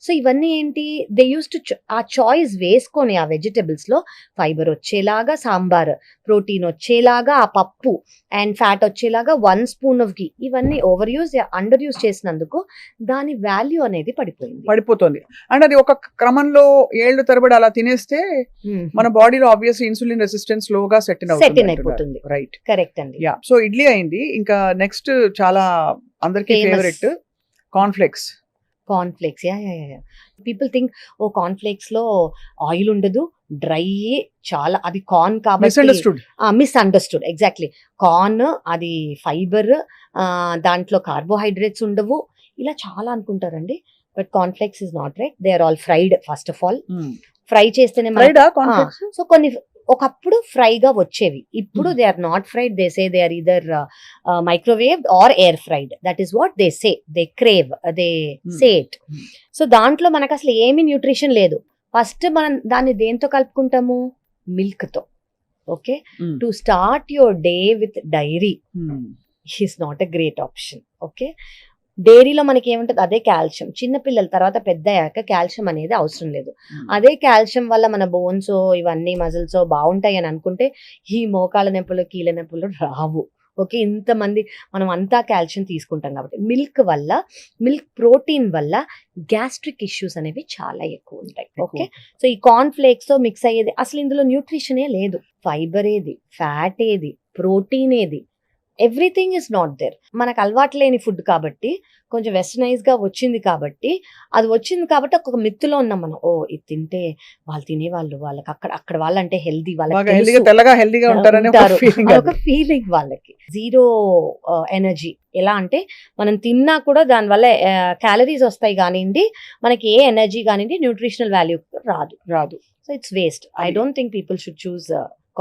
so ఇవన్నీ ఏంటి, దే యూస్ టు ఆ చాయిస్ వేసుకొని ఆ వెజిటబుల్స్ లో ఫైబర్ వచ్చేలాగా సాంబార్, ప్రోటీన్ వచ్చేలాగా ఆ పప్పు, అండ్ ఫ్యాట్ వచ్చేలాగా 1 స్పూన్ ఆఫ్ ఘీ, ఇవన్నీ ఓవర్ యూజ్ అండర్ యూజ్ చేసినందుకు దాని వాల్యూ అనేది పడిపోతుంది. అండ్ అది ఒక క్రమంలో ఏళ్ళు తరబడి అలా తినేస్తే మన బాడీలో ఆబ్వియస్లీ ఇన్సులిన్ రెసిస్టెన్స్ లోగా సెట్ అయిపోతుంది. రైట్, కరెక్ట్ అండి. యా. సో ఇడ్లీ అయింది. ఇంకా నెక్స్ట్ చాలా అందరికి favourite cornflakes. Yeah people think oh cornflakes లో ఆయిల్ ఉండదు, డ్రై, చాలా అది కార్న్ కాబట్టి మిస్అండర్స్టూడ్. ఎగ్జాక్ట్లీ, కార్న్ అది ఫైబర్, దాంట్లో కార్బోహైడ్రేట్స్ ఉండవు, ఇలా చాలా అనుకుంటారండి. But cornflakes is not right. They are all fried. First of all fry చేస్తేనే, సో కొన్ని ఒకప్పుడు ఫ్రైగా వచ్చేవి, ఇప్పుడు they are not fried. They say they are either microwave or air fried. That is what they say. They crave, they say it. So దాంట్లో మనకు అసలు ఏమి న్యూట్రిషన్ లేదు. ఫస్ట్ మనం దాన్ని దేంతో కలుపుకుంటాము? మిల్క్ తో. Okay, to start your day with dairy is not a great option. Okay, డైరీలో మనకి ఏముంటుంది? అదే కాల్షియం. చిన్నపిల్లల తర్వాత పెద్ద అయ్యాక కాల్షియం అనేది అవసరం లేదు. అదే కాల్షియం వల్ల మన బోన్స్ ఇవన్నీ మజిల్స్ బాగుంటాయి అని అనుకుంటే ఈ మోకాళ్ళ నొప్పులు, కీళ్ళ నొప్పులు రావు. ఓకే, ఇంతమంది మనం అంతా కాల్షియం తీసుకుంటాం కాబట్టి. మిల్క్ ప్రోటీన్ వల్ల గ్యాస్ట్రిక్ ఇష్యూస్ అనేవి చాలా ఎక్కువ ఉంటాయి. ఓకే, సో ఈ కార్న్ ఫ్లేక్స్ తో మిక్స్ అయ్యేది అసలు ఇందులో న్యూట్రిషనే లేదు. ఫైబర్ ఏది, ఫ్యాట్ ఏది, ప్రోటీన్ ఏది, ఎవ్రీథింగ్ ఇస్ నాట్ దేర్. మనకు అలవాటు లేని ఫుడ్ కాబట్టి, కొంచెం వెస్టర్నైజ్ గా వచ్చింది కాబట్టి ఒక మిత్తులో ఉన్నాం మనం. ఓ ఇది తింటే వాళ్ళు తినేవాళ్ళు, వాళ్ళకి అక్కడ వాళ్ళంటే హెల్దీ, వాళ్ళకి ఒక ఫీలింగ్, వాళ్ళకి జీరో ఎనర్జీ. ఎలా అంటే మనం తిన్నా కూడా దానివల్ల క్యాలరీస్ వస్తాయి కానివ్వండి, మనకి ఏ ఎనర్జీ కానివ్వండి, న్యూట్రిషనల్ వాల్యూ రాదు. So it's waste. I don't think people should choose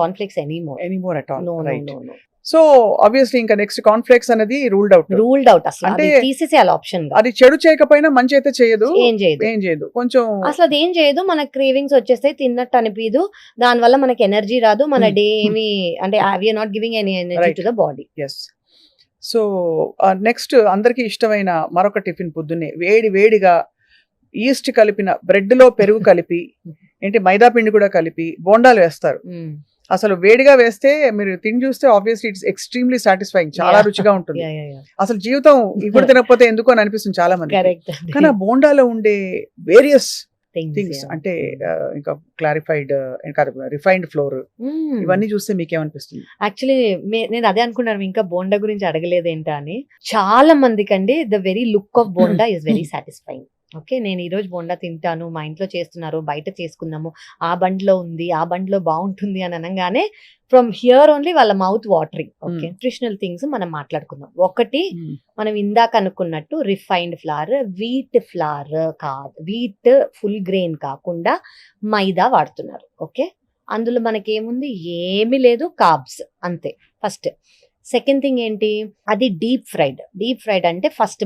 cornflakes anymore at all. No. So obviously ఇంకా నెక్స్ట్ కాన్ఫ్లెక్స్ అనేది రూల్డ్ అవుట్. అసలు అంటే తీసేసేయాలి ఆప్షన్. అది చెడు చేయకపోయినా మంచి అయితే చేయదు, ఏం చేయదు కొంచెం అసలు అది ఏం చేయదు. మన క్రేవింగ్స్ వచ్చేస్తాయి, తిన్నట్టు అనిపించదు, దాని వల్ల మనకి ఎనర్జీ రాదు, మన డే ఏమి అంటే we're not giving any energy to the body. Yes. So next అందరికి ఇష్టమైన మరొక టిఫిన్, పొద్దున్నే వేడిగా ఈస్ట్ కలిపిన బ్రెడ్ లో పెరుగు కలిపి ఏంటి మైదా పిండి కూడా కలిపి బోండాలు వేస్తారు. అసలు వేడిగా వేస్తే మీరు తిని చూస్తే ఆబ్వియస్లీ ఇట్స్ ఎక్స్ట్రీమ్లీ సాటిస్ఫైయింగ్, చాలా రుచిగా ఉంటుంది. అసలు జీవితం ఇప్పుడు తినకపోతే ఎందుకు అని అనిపిస్తుంది చాలా మంది. కానీ ఆ బోండాలో ఉండే వేరియస్ థింగ్స్ అంటే ఇంకా క్లారిఫైడ్, రిఫైన్డ్ ఫ్లోర్, ఇవన్నీ చూస్తే మీకేమనిపిస్తుంది? యాక్చువల్లీ నేను అదే అనుకున్నాను, ఇంకా బోండా గురించి అడగలేదు ఏంటా అని. చాలా మందికి అండి the very look of bonda is very satisfying. Okay, నేను ఈ రోజు బోండా తింటాను, మా ఇంట్లో చేస్తున్నారు, బయట చేసుకుందాము, ఆ బండిలో ఉంది, ఆ బండిలో బాగుంటుంది అని అనగానే ఫ్రమ్ హియర్ ఓన్లీ వాళ్ళ mouth watering. Okay, nutritional things మనం మాట్లాడుకుందాం. ఒకటి, మనం ఇందాక అనుకున్నట్టు రిఫైన్డ్ ఫ్లవర్, వీట్ ఫ్లవర్ కాదు, వీట్ ఫుల్ గ్రెయిన్ కాకుండా మైదా వాడుతున్నారు. ఓకే, అందులో మనకేముంది? ఏమీ లేదు, కార్బ్స్ అంతే. ఫస్ట్. సెకండ్ థింగ్ ఏంటి? అది డీప్ ఫ్రైడ్ అంటే ఫస్ట్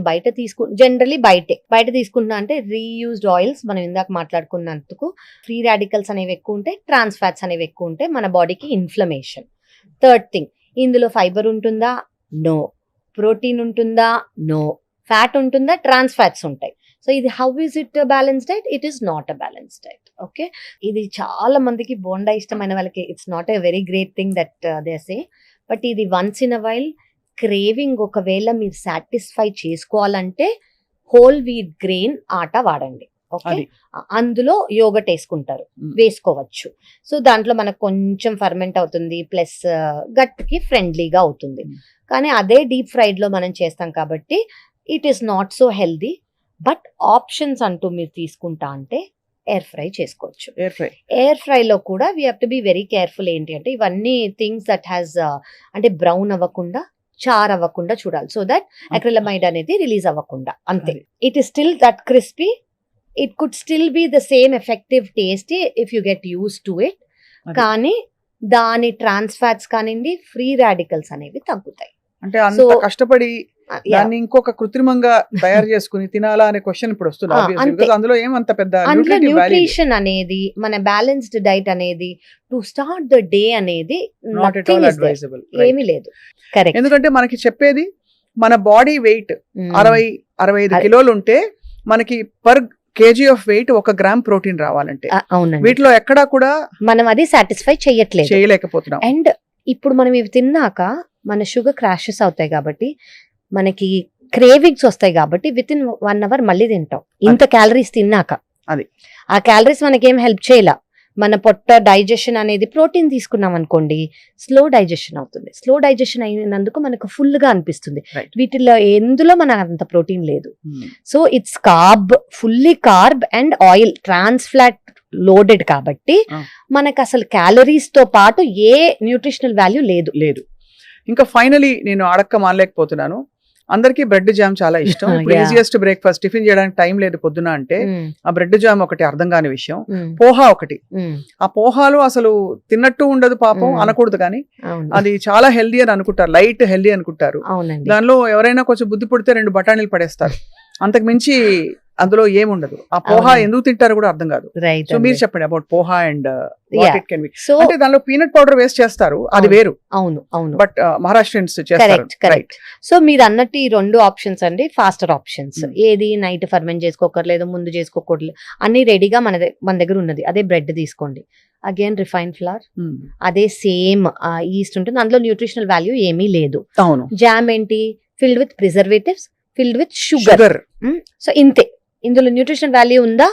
జనరలీ బయట తీసుకుంటున్నా అంటే రీయూజ్డ్ ఆయిల్స్. మనం ఇందాక మాట్లాడుకున్నందుకు ఫ్రీ రాడికల్స్ అనేవి ఎక్కువ ఉంటాయి, ట్రాన్స్ ఫ్యాట్స్ అనేవి ఎక్కువ ఉంటాయి, మన బాడీకి ఇన్ఫ్లమేషన్. థర్డ్ థింగ్, ఇందులో ఫైబర్ ఉంటుందా? నో. ప్రోటీన్ ఉంటుందా? నో. ఫ్యాట్ ఉంటుందా? ట్రాన్స్ ఫ్యాట్స్ ఉంటాయి. సో ఇది how is it balance diet? It is not a balance diet. Okay, ఇది చాలా మందికి బోండా ఇష్టమైన వాళ్ళకి it's not a very great thing that they say. But ఇది once in a while craving ఒకవేళ మీరు సాటిస్ఫై చేసుకోవాలంటే హోల్ వీట్ గ్రెయిన్ ఆట వాడండి. ఓకే, అందులో యోగట్ వేసుకోవచ్చు. సో దాంట్లో మనకు కొంచెం ఫర్మెంట్ అవుతుంది, ప్లస్ గట్ కి ఫ్రెండ్లీగా అవుతుంది. కానీ అదే డీప్ ఫ్రైడ్ లో మనం చేస్తాం కాబట్టి it is not so healthy. But options అంటూ మీరు తీసుకుంటా అంటే ఎయిర్ ఫ్రై చేసుకోవచ్చు. ఎయిర్ ఫ్రై లో కూడా we have to be very careful. ఏంటి అంటే ఇవన్నీ థింగ్స్ దట్ హ్యాస్ అంటే బ్రౌన్ అవ్వకుండా, చార్ అవ్వకుండా చూడాలి. సో దట్ అక్రిలమైడ్ అనేది రిలీజ్ అవ్వకుండా. అంతే. It is still that crispy. It could still be the same effective taste if you get use to it. కానీ దాని ట్రాన్స్ ఫ్యాట్స్ కానివ్వండి, ఫ్రీ రాడికల్స్ అనేవి తగ్గుతాయి. అంటే అంత కష్టపడి దాన్ని ఇంకొక కృత్రిమంగా తయారు చేసుకుని తినాలా అనే క్వశ్చన్ ఇప్పుడు వస్తుంది. అందులో ఏమంత పెద్ద న్యూట్రిషన్ అనేది, మన బ్యాలెన్స్డ్ డైట్ అనేది, టు స్టార్ట్ ద డే అనేది నాట్ ఎట్ ఆల్ అడ్వైజబుల్. ఏమీ లేదు. కరెక్ట్. ఎందుకంటే మనకి చెప్పేది మన బాడీ వెయిట్ 60-65 కిలోలు ఉంటే మనకి per KG of weight 1 gram protein రావాలంటే అవునండి, వీటిలో ఎక్కడా కూడా మనం అది సాటిస్ఫై చెయ్యట్లేదు. చేయలేకపోతున్నాం. అండ్ ఇప్పుడు మనం ఇవి తిన్నాక మన షుగర్ క్రాషెస్ అవుతాయి కాబట్టి, మనకి క్రేవింగ్స్ వస్తాయి కాబట్టి విత్ ఇన్ 1 hour మళ్ళీ తింటాం ఇంత క్యాలరీస్ తిన్నాక. అది ఆ క్యాలరీస్ మనకేం హెల్ప్ చేయలా. మన పొట్ట డైజెషన్ అనేది ప్రోటీన్ తీసుకున్నాం అనుకోండి, స్లో డైజెషన్ అవుతుంది. స్లో డైజెషన్ అయినందుకు మనకు ఫుల్ గా అనిపిస్తుంది. Right. వీటిలో ఎందులో మనకు అంత ప్రోటీన్ లేదు. Hmm. So it's carb, fully carb and oil, trans fat loaded కాబట్టి మనకు అసలు క్యాలరీస్ తో పాటు ఏ న్యూట్రిషనల్ వాల్యూ లేదు. లేదు. ఇంకా ఫైనలీ నేను అడక్క మానలేకపోతున్నాను, అందరికీ బ్రెడ్ జామ్ చాలా ఇష్టం. ఇప్పుడు Yeah. ఈజియెస్ట్ బ్రేక్ఫాస్ట్, టిఫిన్ చేయడానికి టైం లేదు పొద్దున అంటే Mm, ఆ బ్రెడ్ జామ్ ఒకటి అర్థం కాని విషయం. mm, పోహా ఒకటి, mm. ఆ పోహాలు అసలు తిన్నట్టు ఉండదు పాపం, అనకూడదు కానీ అవును, అది చాలా హెల్దీ అని అనుకుంటారు, లైట్ హెల్దీ అనుకుంటారు. అవునండి. దానిలో ఎవరైనా కొంచెం బుద్ధి పుడితే 2 బఠానీలు పడేస్తారు, అంతకు మించి అందులో ఏముండదు. ఆ పోహా అవునండి. ఎందుకు తింటారో కూడా అర్థం కాదు. రైట్. సో మీరు చెప్పండి about poha and Yeah. What it can be. So అంటే దానిలో పీనట్ పౌడర్ వేస్ట్ చేస్తారు, అది అవును. వేరు, అవును, అవును, బట్ మహారాష్ట్రియన్స్ చేస్తారు. Correct, correct. సో మీరు అన్నట్టు ఈ 2 ఆప్షన్స్ అండి ఫాస్టర్ ఆప్షన్స్. Hmm. ఏది నైట్ ఫర్మెంట్ చేసుకోకర్లేదు, ముందు చేసుకోకూడదు, అన్ని రెడీగా మన దగ్గర ఉన్నది. అదే బ్రెడ్ తీసుకోండి, అగైన్ రిఫైన్డ్ ఫ్లవర్, అదే సేమ్ ఈస్ట్ ఉంటుంది, అందులో న్యూట్రిషనల్ వాల్యూ ఏమీ లేదు. అవును, జామ్ ఏంటి, filled with preservatives, filled with sugar. Sugar. So ఇంతే, ఇందులో న్యూట్రిషనల్ వాల్యూ ఉందా,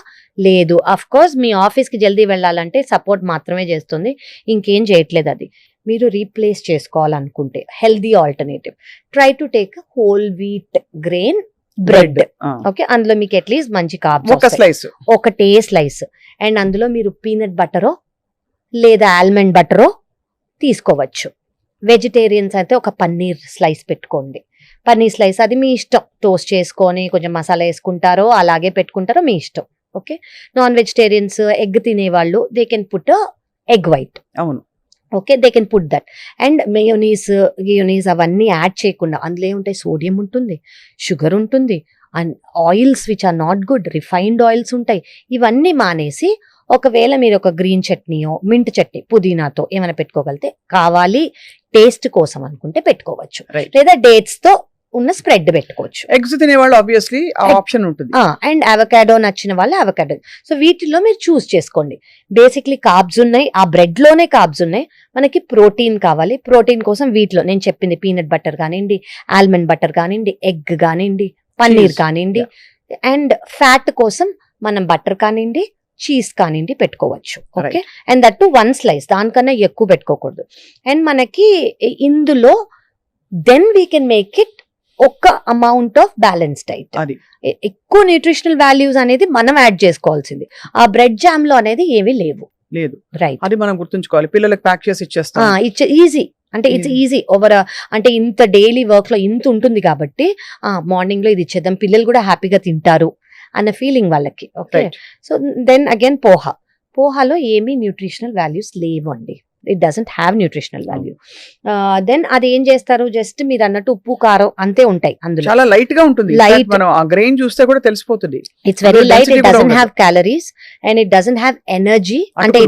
లేదు. అఫ్ కోర్స్ మీ ఆఫీస్ కి జల్దీ వెళ్ళాలంటే సపోర్ట్ మాత్రమే చేస్తుంది, ఇంకేం చేయట్లేదు. అది మీరు రీప్లేస్ చేసుకోవాలనుకుంటే healthy alternative, try to take whole wheat grain bread. Okay, అందులో మీకు అట్లీస్ట్ మంచి ఒక కార్బ్స్, స్లైస్. ఒకటే స్లైస్, అండ్ అందులో మీరు పీనట్ బటరో లేదా ఆల్మండ్ బటరో తీసుకోవచ్చు. వెజిటేరియన్స్ అయితే ఒక పన్నీర్ స్లైస్ పెట్టుకోండి. పన్నీర్ స్లైస్ అది మీ ఇష్టం, టోస్ట్ చేసుకొని కొంచెం మసాలా వేసుకుంటారో అలాగే పెట్టుకుంటారో మీ ఇష్టం. ఓకే, నాన్ వెజిటేరియన్స్ ఎగ్ తినేవాళ్ళు they can put egg white. అవును, okay, they can put that. And గియోనీస్ అవన్నీ యాడ్ చేయకుండా, అందులో ఏముంటాయి, సోడియం ఉంటుంది, షుగర్ ఉంటుంది, and oils which are not good, refined oils ఉంటాయి. ఇవన్నీ మానేసి ఒకవేళ మీరు ఒక గ్రీన్ చట్నీయో మింట్ చట్నీ పుదీనాతో ఏమైనా పెట్టుకోగలితే, కావాలి టేస్ట్ కోసం అనుకుంటే పెట్టుకోవచ్చు, Right. లేదా డేట్స్ తో ఉన్న స్ప్రెడ్ పెట్టుకోవచ్చు. ఎగ్స్ తినేవాళ్ళు ఆబ్వియస్లీ ఆ ఆప్షన్ ఉంటుంది. అండ్ అవకాడో నచ్చిన వాళ్ళు అవకాడో. సో వీటిలో మీరు చూస్ చేసుకోండి. బేసిక్లీ కార్బ్స్ ఉన్నాయి, ఆ బ్రెడ్ లోనే కార్బ్స్ ఉన్నాయి. మనకి ప్రోటీన్ కావాలి, ప్రోటీన్ కోసం వీటిలో నేను చెప్పింది పీనట్ బటర్ కానివ్వండి, ఆల్మండ్ బటర్ కానివ్వండి, ఎగ్ కానివ్వండి, పన్నీర్ Cheese. కానివ్వండి, అండ్ ఫ్యాట్ కోసం మనం బటర్ కానివ్వండి, చీజ్ కానివ్వండి పెట్టుకోవచ్చు. Okay, and that to 1 slice, దానికన్నా ఎక్కువ పెట్టుకోకూడదు. అండ్ మనకి ఇందులో then we can make it ఒక అమౌంట్ ఆఫ్ బ్యాలెన్స్ డైట్. అది ఎక్కువ న్యూట్రిషనల్ వాల్యూస్ అనేది మనం యాడ్ చేసుకోవాల్సింది. ఆ బ్రెడ్ జామ్ లో అనేది ఏమీ లేవు. లేదు, రైట్, అది మనం గుర్తుంచుకోవాలి. పిల్లలకు ప్యాక్ చేసి ఇచ్చేస్తాం. ఇట్స్ ఈజీ, అంటే ఇట్స్ ఈజీ ఓవర్, అంటే ఇంత డైలీ వర్క్ లో ఇంత ఉంటుంది కాబట్టి మార్నింగ్ లో ఇది ఇచ్చేద్దాం, పిల్లలు కూడా హ్యాపీగా తింటారు అన్న ఫీలింగ్ వాళ్ళకి. Okay, Right. So then again పోహాలో ఏమీ న్యూట్రిషనల్ వాల్యూస్ లేవండి. It doesn't have nutritional value. Then అది ఏం చేస్తారు, జస్ట్ మీరు అన్నట్టు ఉప్పు కారం అంతే ఉంటాయి అందులో. చాలా లైట్ గా ఉంటుంది. In fact, Light. మనం ఆ గ్రెయిన్ చూస్తే కూడా తెలిసిపోతుంది. ఇట్స్ వెరీ అందులో లైట్, density ఇట్ కూడా డజంట్ ఉండదు. Have calories and it doesn't have energy. అంటే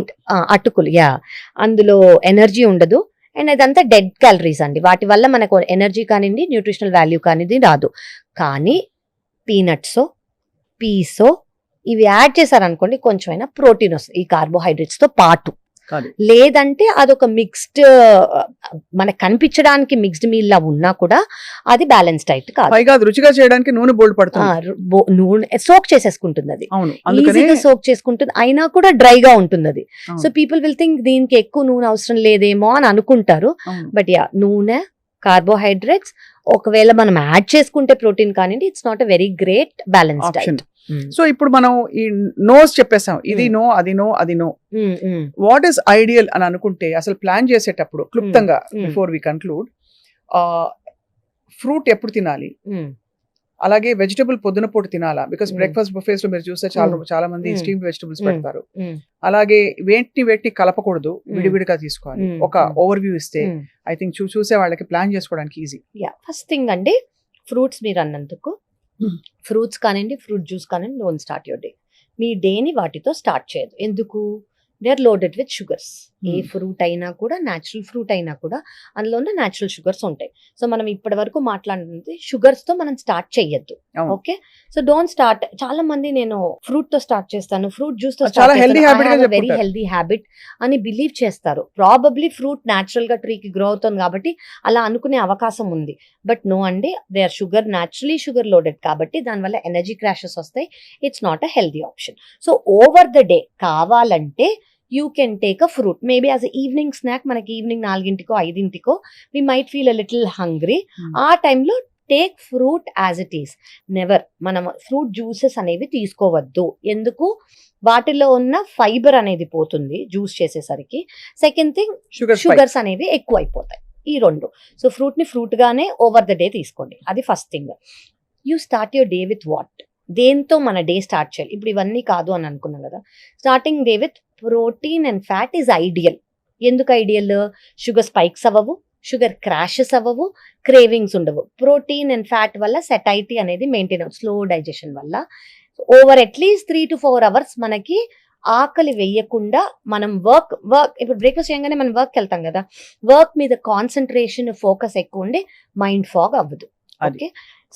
అటుకులు, అందులో ఎనర్జీ ఉండదు. అండ్ ఇదంతా డెడ్ క్యాలరీస్ అండి. వాటి వల్ల మనకు ఎనర్జీ కానివ్వండి, న్యూట్రిషనల్ వాల్యూ కానిది రాదు. కానీ పీనట్స్, పీసో ఇవి యాడ్ చేశారనుకోండి, కొంచెమైనా ప్రోటీన్ వస్తుంది ఈ కార్బోహైడ్రేట్స్ తో పాటు. కాదు. లేదంటే అదొక మిక్స్డ్, మనకు కనిపించడానికి మిక్స్డ్ మీల్ లా ఉన్నా కూడా అది బ్యాలెన్స్ డైట్ కాదు. పైగా అది రుచిగా చేయడానికి నూనె బోల్డ్ పడుతుంది. నూనె సోక్ చేసేసుకుంటుంది, అది అవును, అందుకనే ఈజీగా సోక్ చేసుకుంటుంది, అయినా కూడా డ్రైగా ఉంటుంది అది. అవును. సో పీపుల్ విల్ థింక్ దీనికి ఎక్కువ నూనె అవసరం లేదేమో అని అనుకుంటారు. అవును. బట్ నూనె, కార్బోహైడ్రేట్స్, ఒకవేళ మనం యాడ్ చేసుకుంటే ప్రోటీన్ కానివ్వండి, it's not a very great balance option. Diet. So ఇప్పుడు మనం ఈ నోస్ చెప్పేసాం, ఇది నో, అది నో, అది నో. వాట్ ఈస్ ఐడియల్ అని అనుకుంటే అసలు ప్లాన్ చేసేటప్పుడు క్లుప్తంగా బిఫోర్ వి కన్క్లూడ్, ఫ్రూట్ ఎప్పుడు తినాలి, అలాగే వెజిటబుల్ పొద్దున పూట తినాలా? బికాస్ బ్రేక్ఫాస్ట్ బుఫేస్ లో మీరు చూస్తే చాలా మంది స్టీమ్డ్ వెజిటబుల్స్ పెడతారు. అలాగే వేటిని కలపకూడదు, విడివిడిగా తీసుకోవాలి. ఒక ఓవర్ వ్యూ ఇస్తే ఐ థింక్ చూసే వాళ్ళకి ప్లాన్ చేసుకోవడానికి ఈజీ. ఫస్ట్ థింగ్ అండి, ఫ్రూట్స్ మీరు అన్నందుకు, ఫ్రూట్స్ కానివ్వండి, ఫ్రూట్ జ్యూస్ కానివ్వండి, డోంట్ స్టార్ట్ యువర్ డే. మీ డేని వాటితో స్టార్ట్ చేయదు. ఎందుకు? They are loaded with sugars. ఏ ఫ్రూట్ అయినా కూడా, న్యాచురల్ ఫ్రూట్ అయినా కూడా అందులోనే న్యాచురల్ షుగర్స్ ఉంటాయి. సో మనం ఇప్పటి వరకు మాట్లాడుతుంది షుగర్స్ తో మనం స్టార్ట్ చెయ్యొద్దు. అవును. Okay, so don't start. చాలా మంది నేను ఫ్రూట్ తో స్టార్ట్ చేస్తాను, ఫ్రూట్ జ్యూస్ తో చాలా healthy habit గా వెరీ చెప్పుకుంటారు. హెల్దీ హ్యాబిట్ అని బిలీవ్ చేస్తారు. ప్రాబబ్లీ ఫ్రూట్ న్యాచురల్ గా ట్రీకి గ్రో అవుతుంది కాబట్టి అలా అనుకునే అవకాశం ఉంది. బట్ నో అండి, they are sugar, naturally sugar loaded కాబట్టి దానివల్ల ఎనర్జీ క్రాషెస్ వస్తాయి. It's not a healthy option. So over the day కావాలంటే you can take a fruit, maybe as evening snack. మనకి evening 4 or 5 we might feel a little hungry. ఆ టైంలో take fruit as it is. Never మనం fruit juices అనేవి తీసుకోవద్దు. ఎందుకు? వాటిలో ఉన్న ఫైబర్ అనేది పోతుంది జ్యూస్ చేసేసరికి. సెకండ్ థింగ్, షుగర్స్ అనేవి ఎక్కువ అయిపోతాయి. ఈ రెండు. సో ఫ్రూట్ ని ఫ్రూట్ గానే ఓవర్ ద డే తీసుకోండి. అది first thing. You start your day with what? దేంతో మన డే స్టార్ట్ చేయాలి? ఇప్పుడు ఇవన్నీ కాదు అని అనుకున్నాం కదా. Starting day with protein and fat is ideal. ఎందుకు ఐడియల్? షుగర్ స్పైక్స్ అవ్వవు, షుగర్ క్రాషెస్ అవ్వవు, క్రేవింగ్స్ ఉండవు. ప్రోటీన్ అండ్ ఫ్యాట్ వల్ల సెటైటీ అనేది మెయింటైన్ అవుతుంది, స్లో డైజెషన్ వల్ల. ఓవర్ అట్లీస్ట్ 3 to 4 hours మనకి ఆకలి వేయకుండా మనం వర్క్ ఇప్పుడు బ్రేక్ఫాస్ట్ చేయగానే మనం వర్క్కి వెళ్తాం కదా, వర్క్ మీద కాన్సన్ట్రేషన్, ఫోకస్ ఎక్కువ ఉండి మైండ్ ఫాగ్ అవ్వదు. ఓకే,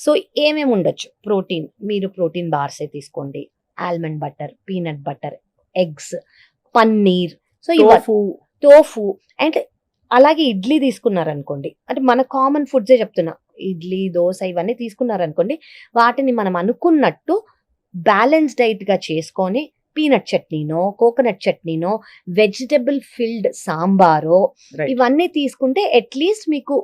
సో ఏమేమి ఉండొచ్చు? ప్రోటీన్, మీరు ప్రోటీన్ బార్స్ తీసుకోండి, almond butter, peanut butter, eggs, paneer, so tofu. And అలాగే ఇడ్లీ తీసుకున్నారనుకోండి, అంటే మన కామన్ ఫుడ్సే చెప్తున్నా, ఇడ్లీ, దోశ ఇవన్నీ తీసుకున్నారనుకోండి, వాటిని మనం అనుకున్నట్టు బ్యాలెన్స్ డైట్ గా చేసుకొని పీనట్ చట్నీనో, కోకోనట్ చట్నీనో, వెజిటబుల్ ఫిల్డ్ సాంబారో ఇవన్నీ తీసుకుంటే అట్లీస్ట్ మీకు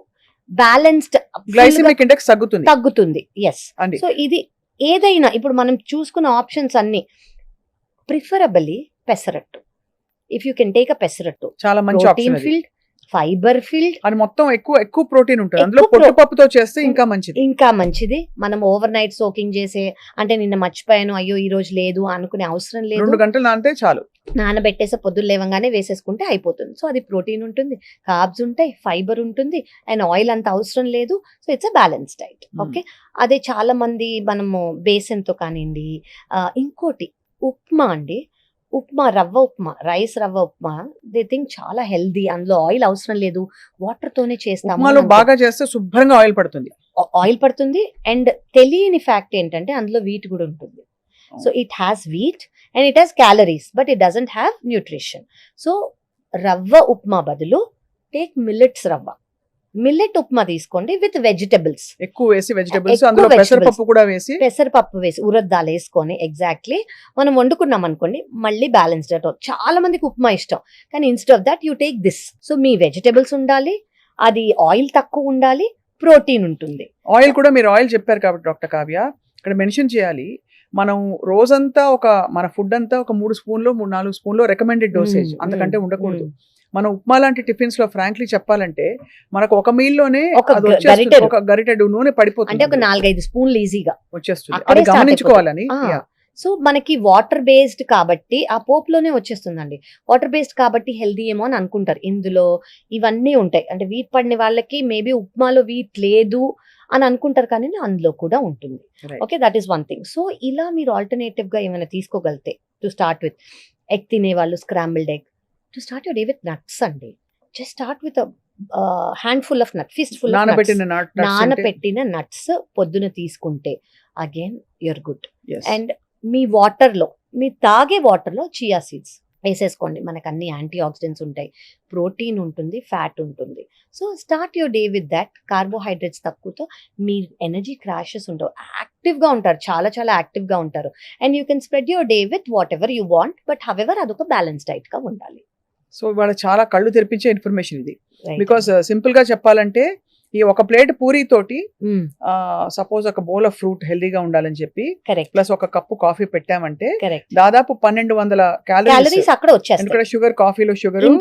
బ్యాలెన్స్డ్ గ్లైసెమిక్ ఇండెక్స్ తగ్గుతుంది. ఎస్. సో ఇది ఏదైనా ఇప్పుడు మనం చూసుకున్న ఆప్షన్స్ అన్ని preferably pesarattu. If you can take అ పెసరట్టు, చాలా మంచి ప్రోటీన్ ఫిల్డ్, ఫైబర్ ఫిల్డ్, అది మొత్తం ఎక్కువ ప్రోటీన్ ఉంటుంది అందులో. పొట్టుపప్పుతో చేస్తే ఇంకా మంచిది. మనం ఓవర్ నైట్ సోకింగ్ చేసే, అంటే నిన్న మర్చిపోయాను, అయ్యో ఈ రోజు లేదు అనుకునే అవసరం లేదు. 2 గంటలు నానితే చాలు. నానబెట్టేసి పొద్దున్న లేవగానే వేసేసుకుంటే అయిపోతుంది. సో అది ప్రోటీన్ ఉంటుంది, కార్బ్స్ ఉంటాయి, ఫైబర్ ఉంటుంది, అండ్ ఆయిల్ అంత అవసరం లేదు. So it's a balance diet. Okay, అదే చాలా మంది మనము బేసన్తో కానివ్వండి. ఇంకోటి ఉప్మా అండి, రవ్వ ఉప్మా, రైస్ రవ్వ ఉప్మా, దే థింక్ చాలా హెల్దీ, అందులో ఆయిల్ అవసరం లేదు, వాటర్ తోనే చేస్తాము. బాగా చేస్తే శుభ్రంగా ఆయిల్ పడుతుంది. అండ్ తెలియని ఫ్యాక్ట్ ఏంటంటే అందులో వీట్ కూడా ఉంటుంది. So it has wheat and it has calories, but it doesn't have nutrition. So రవ్వ ఉప్మా బదులు టేక్ మిల్లెట్ ఉప్మా తీసుకోండి విత్ వెజిటబుల్స్ ఎక్కువ వేసి, వెజిటబుల్స్ అందులో పెసరపప్పు వేసి ఉరద్దాలు వేసుకొని ఎగ్జాక్ట్లీ మనం వండుకున్నాం అనుకోండి, మళ్ళీ బ్యాలెన్స్డ్ డైట్. చాలా మందికి ఉప్మా ఇష్టం, కానీ instead of that you take this. So me vegetables ఉండాలి, అది ఆయిల్ తక్కువ ఉండాలి, ప్రోటీన్ ఉంటుంది. ఆయిల్ కూడా మీరు ఆయిల్ చెప్పారు కాబట్టి డాక్టర్ కావ్య ఇక్కడ మెన్షన్ చేయాలి. మనం రోజంతా మన ఫుడ్ అంతా ఒక 3 స్పూన్లు 4 స్పూన్లు రికమెండెడ్ డోసేజ్, అంతకంటే ఉండకూడదు. మనం ఉప్మా లాంటి టిఫిన్స్ లో ఫ్రాంక్లీ చెప్పాలంటే మనకు ఒక మీల్ లోనే ఒక గరిటెడు నూనె పడిపోతుంది, అంటే ఒక 4-5 స్పూన్లు ఈజీగా వచ్చేస్తుంది. అది గమనించుకోవాలని. సో మనకి వాటర్ బేస్డ్ కాబట్టి ఆ పోపులోనే వచ్చేస్తుందండి. వాటర్ బేస్డ్ కాబట్టి హెల్దీ ఏమో అని అనుకుంటారు. ఇందులో ఇవన్నీ ఉంటాయి, అంటే వీట్ పడిన వాళ్ళకి మేబీ ఉప్మాలో వీట్ లేదు అని అనుకుంటారు, కానీ అందులో కూడా ఉంటుంది. Okay, that is one thing. So ఇలా మీరు ఆల్టర్నేటివ్ గా ఏమైనా తీసుకోగలితే, టు స్టార్ట్ విత్ ఎగ్ తినే వాళ్ళు scrambled egg. To start your day with nuts అండి. Just start with handful of nut, fistful నానబెట్టిన నట్స్ పొద్దున తీసుకుంటే అగైన్ యూర్ గుడ్. అండ్ మీ వాటర్లో, మీ తాగే వాటర్లో చియా సీడ్స్ వేసేసుకోండి. మనకు అన్ని యాంటీ ఆక్సిడెంట్స్ ఉంటాయి, ప్రోటీన్ ఉంటుంది, ఫ్యాట్ ఉంటుంది. So start your day with that. Carbohydrates తక్కువతో me energy crashes ఉండవు, యాక్టివ్గా ఉంటారు, చాలా చాలా యాక్టివ్గా ఉంటారు. And you can spread your day with what ever you want, but however అదొక బ్యాలెన్స్ డైట్గా ఉండాలి. సో ఇవాళ చాలా కళ్ళు తెరిపించే ఇన్ఫర్మేషన్ ఇది. బికాస్ సింపుల్ గా చెప్పాలంటే ఈ ఒక ప్లేట్ పూరీ తోటి సపోజ్ ఒక బౌల్ ఆఫ్ ఫ్రూట్ హెల్దీగా ఉండాలని చెప్పి ప్లస్ ఒక కప్పు కాఫీ పెట్టామంటే దాదాపు 1200 క్యాలరీస్ అక్కడ వచ్చేస్తాయి. ఎందుకంటే షుగర్, కాఫీలో షుగర్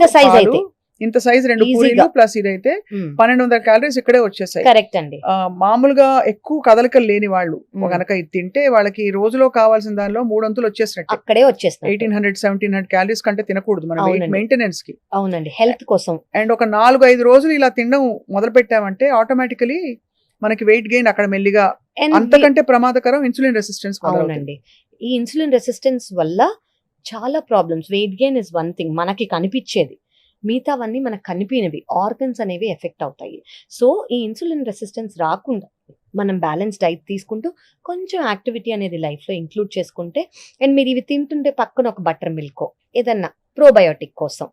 ఇంత సైజ్ 2 పూరీలు ప్లస్ ఇదైతే 1200 క్యాలరీస్ ఇక్కడే వచ్చేసాయి. కరెక్ట్ అండి. మామూలుగా ఎక్కువ కదలికలు లేని వాళ్ళు గనక ఇది తింటే వాళ్ళకి రోజులో కావాల్సిన దానిలో 3 అంతులు వచ్చేసినట్టు, అక్కడే వచ్చేస్తాయి. 1800-1700 క్యాలరీస్ కంటే తినకూడదు మనం మెయింటెనెన్స్ కి. అవునండి, హెల్త్ కోసం. అండ్ ఒక 4-5 రోజులు ఇలా తినడం మొదలు పెట్టామంటే ఆటోమేటికలీ మనకి వెయిట్ గెయిన్ అక్కడ మెల్లిగా. అంతకంటే ప్రమాదకరం ఇన్సులిన్ రెసిస్టెన్స్. అవునండి, ఈ ఇన్సులిన్ రెసిస్టెన్స్ వల్ల చాలా problems. Weight gain is one thing మనకి కనిపించేది, మిగతావన్నీ మనకు కనిపినవి ఆర్గన్స్ అనేవి ఎఫెక్ట్ అవుతాయి. సో ఈ ఇన్సులిన్ రెసిస్టెన్స్ రాకుండా మనం బ్యాలెన్స్ డైట్ తీసుకుంటూ కొంచెం యాక్టివిటీ అనేది లైఫ్లో ఇంక్లూడ్ చేసుకుంటే, అండ్ మీరు ఇవి తింటుంటే పక్కన ఒక బటర్ మిల్కో ఏదన్నా ప్రోబయోటిక్ కోసం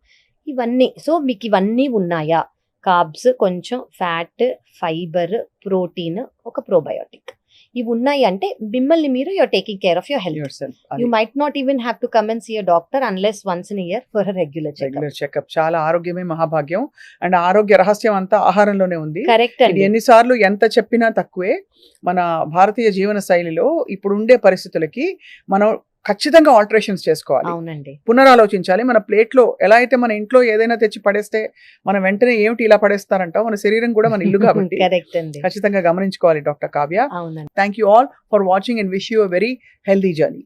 ఇవన్నీ, సో మీకు ఇవన్నీ ఉన్నాయా, కార్బ్స్, కొంచెం ఫ్యాట్, ఫైబర్, ప్రోటీన్, ఒక ప్రోబయోటిక్, ఇవి ఉన్నాయి అంటే మిమ్మల్ని మీరు you're taking care of your health. yourself. You might not even have to come and see your doctor unless once in year for regular regular checkup. చాలా ఆరోగ్యమే మహాభాగ్యం. అండ్ ఆరోగ్య రహస్యం అంతా ఆహారంలోనే ఉంది. కరెక్ట్ ఇది అండి. ఎన్నిసార్లు ఎంత చెప్పినా తక్కువే. మన భారతీయ జీవన శైలిలో ఇప్పుడు ఉండే పరిస్థితులకి మనం ఖచ్చితంగా ఆల్టరేషన్స్ చేసుకోవాలి, అవునండి. పునరాలోచించాలి. మన ప్లేట్ లో ఎలా అయితే మన ఇంట్లో ఏదైనా తెచ్చి పడేస్తే మనం వెంటనే ఏమిటి ఇలా పడేస్తారంటాం, మన శరీరం కూడా మన ఇల్లు కాబట్టి కరెక్ట్ అండి. ఖచ్చితంగా గమనించుకోవాలి డాక్టర్ కావ్య. అవునండి. Thank you all for watching and wish you a very healthy journey.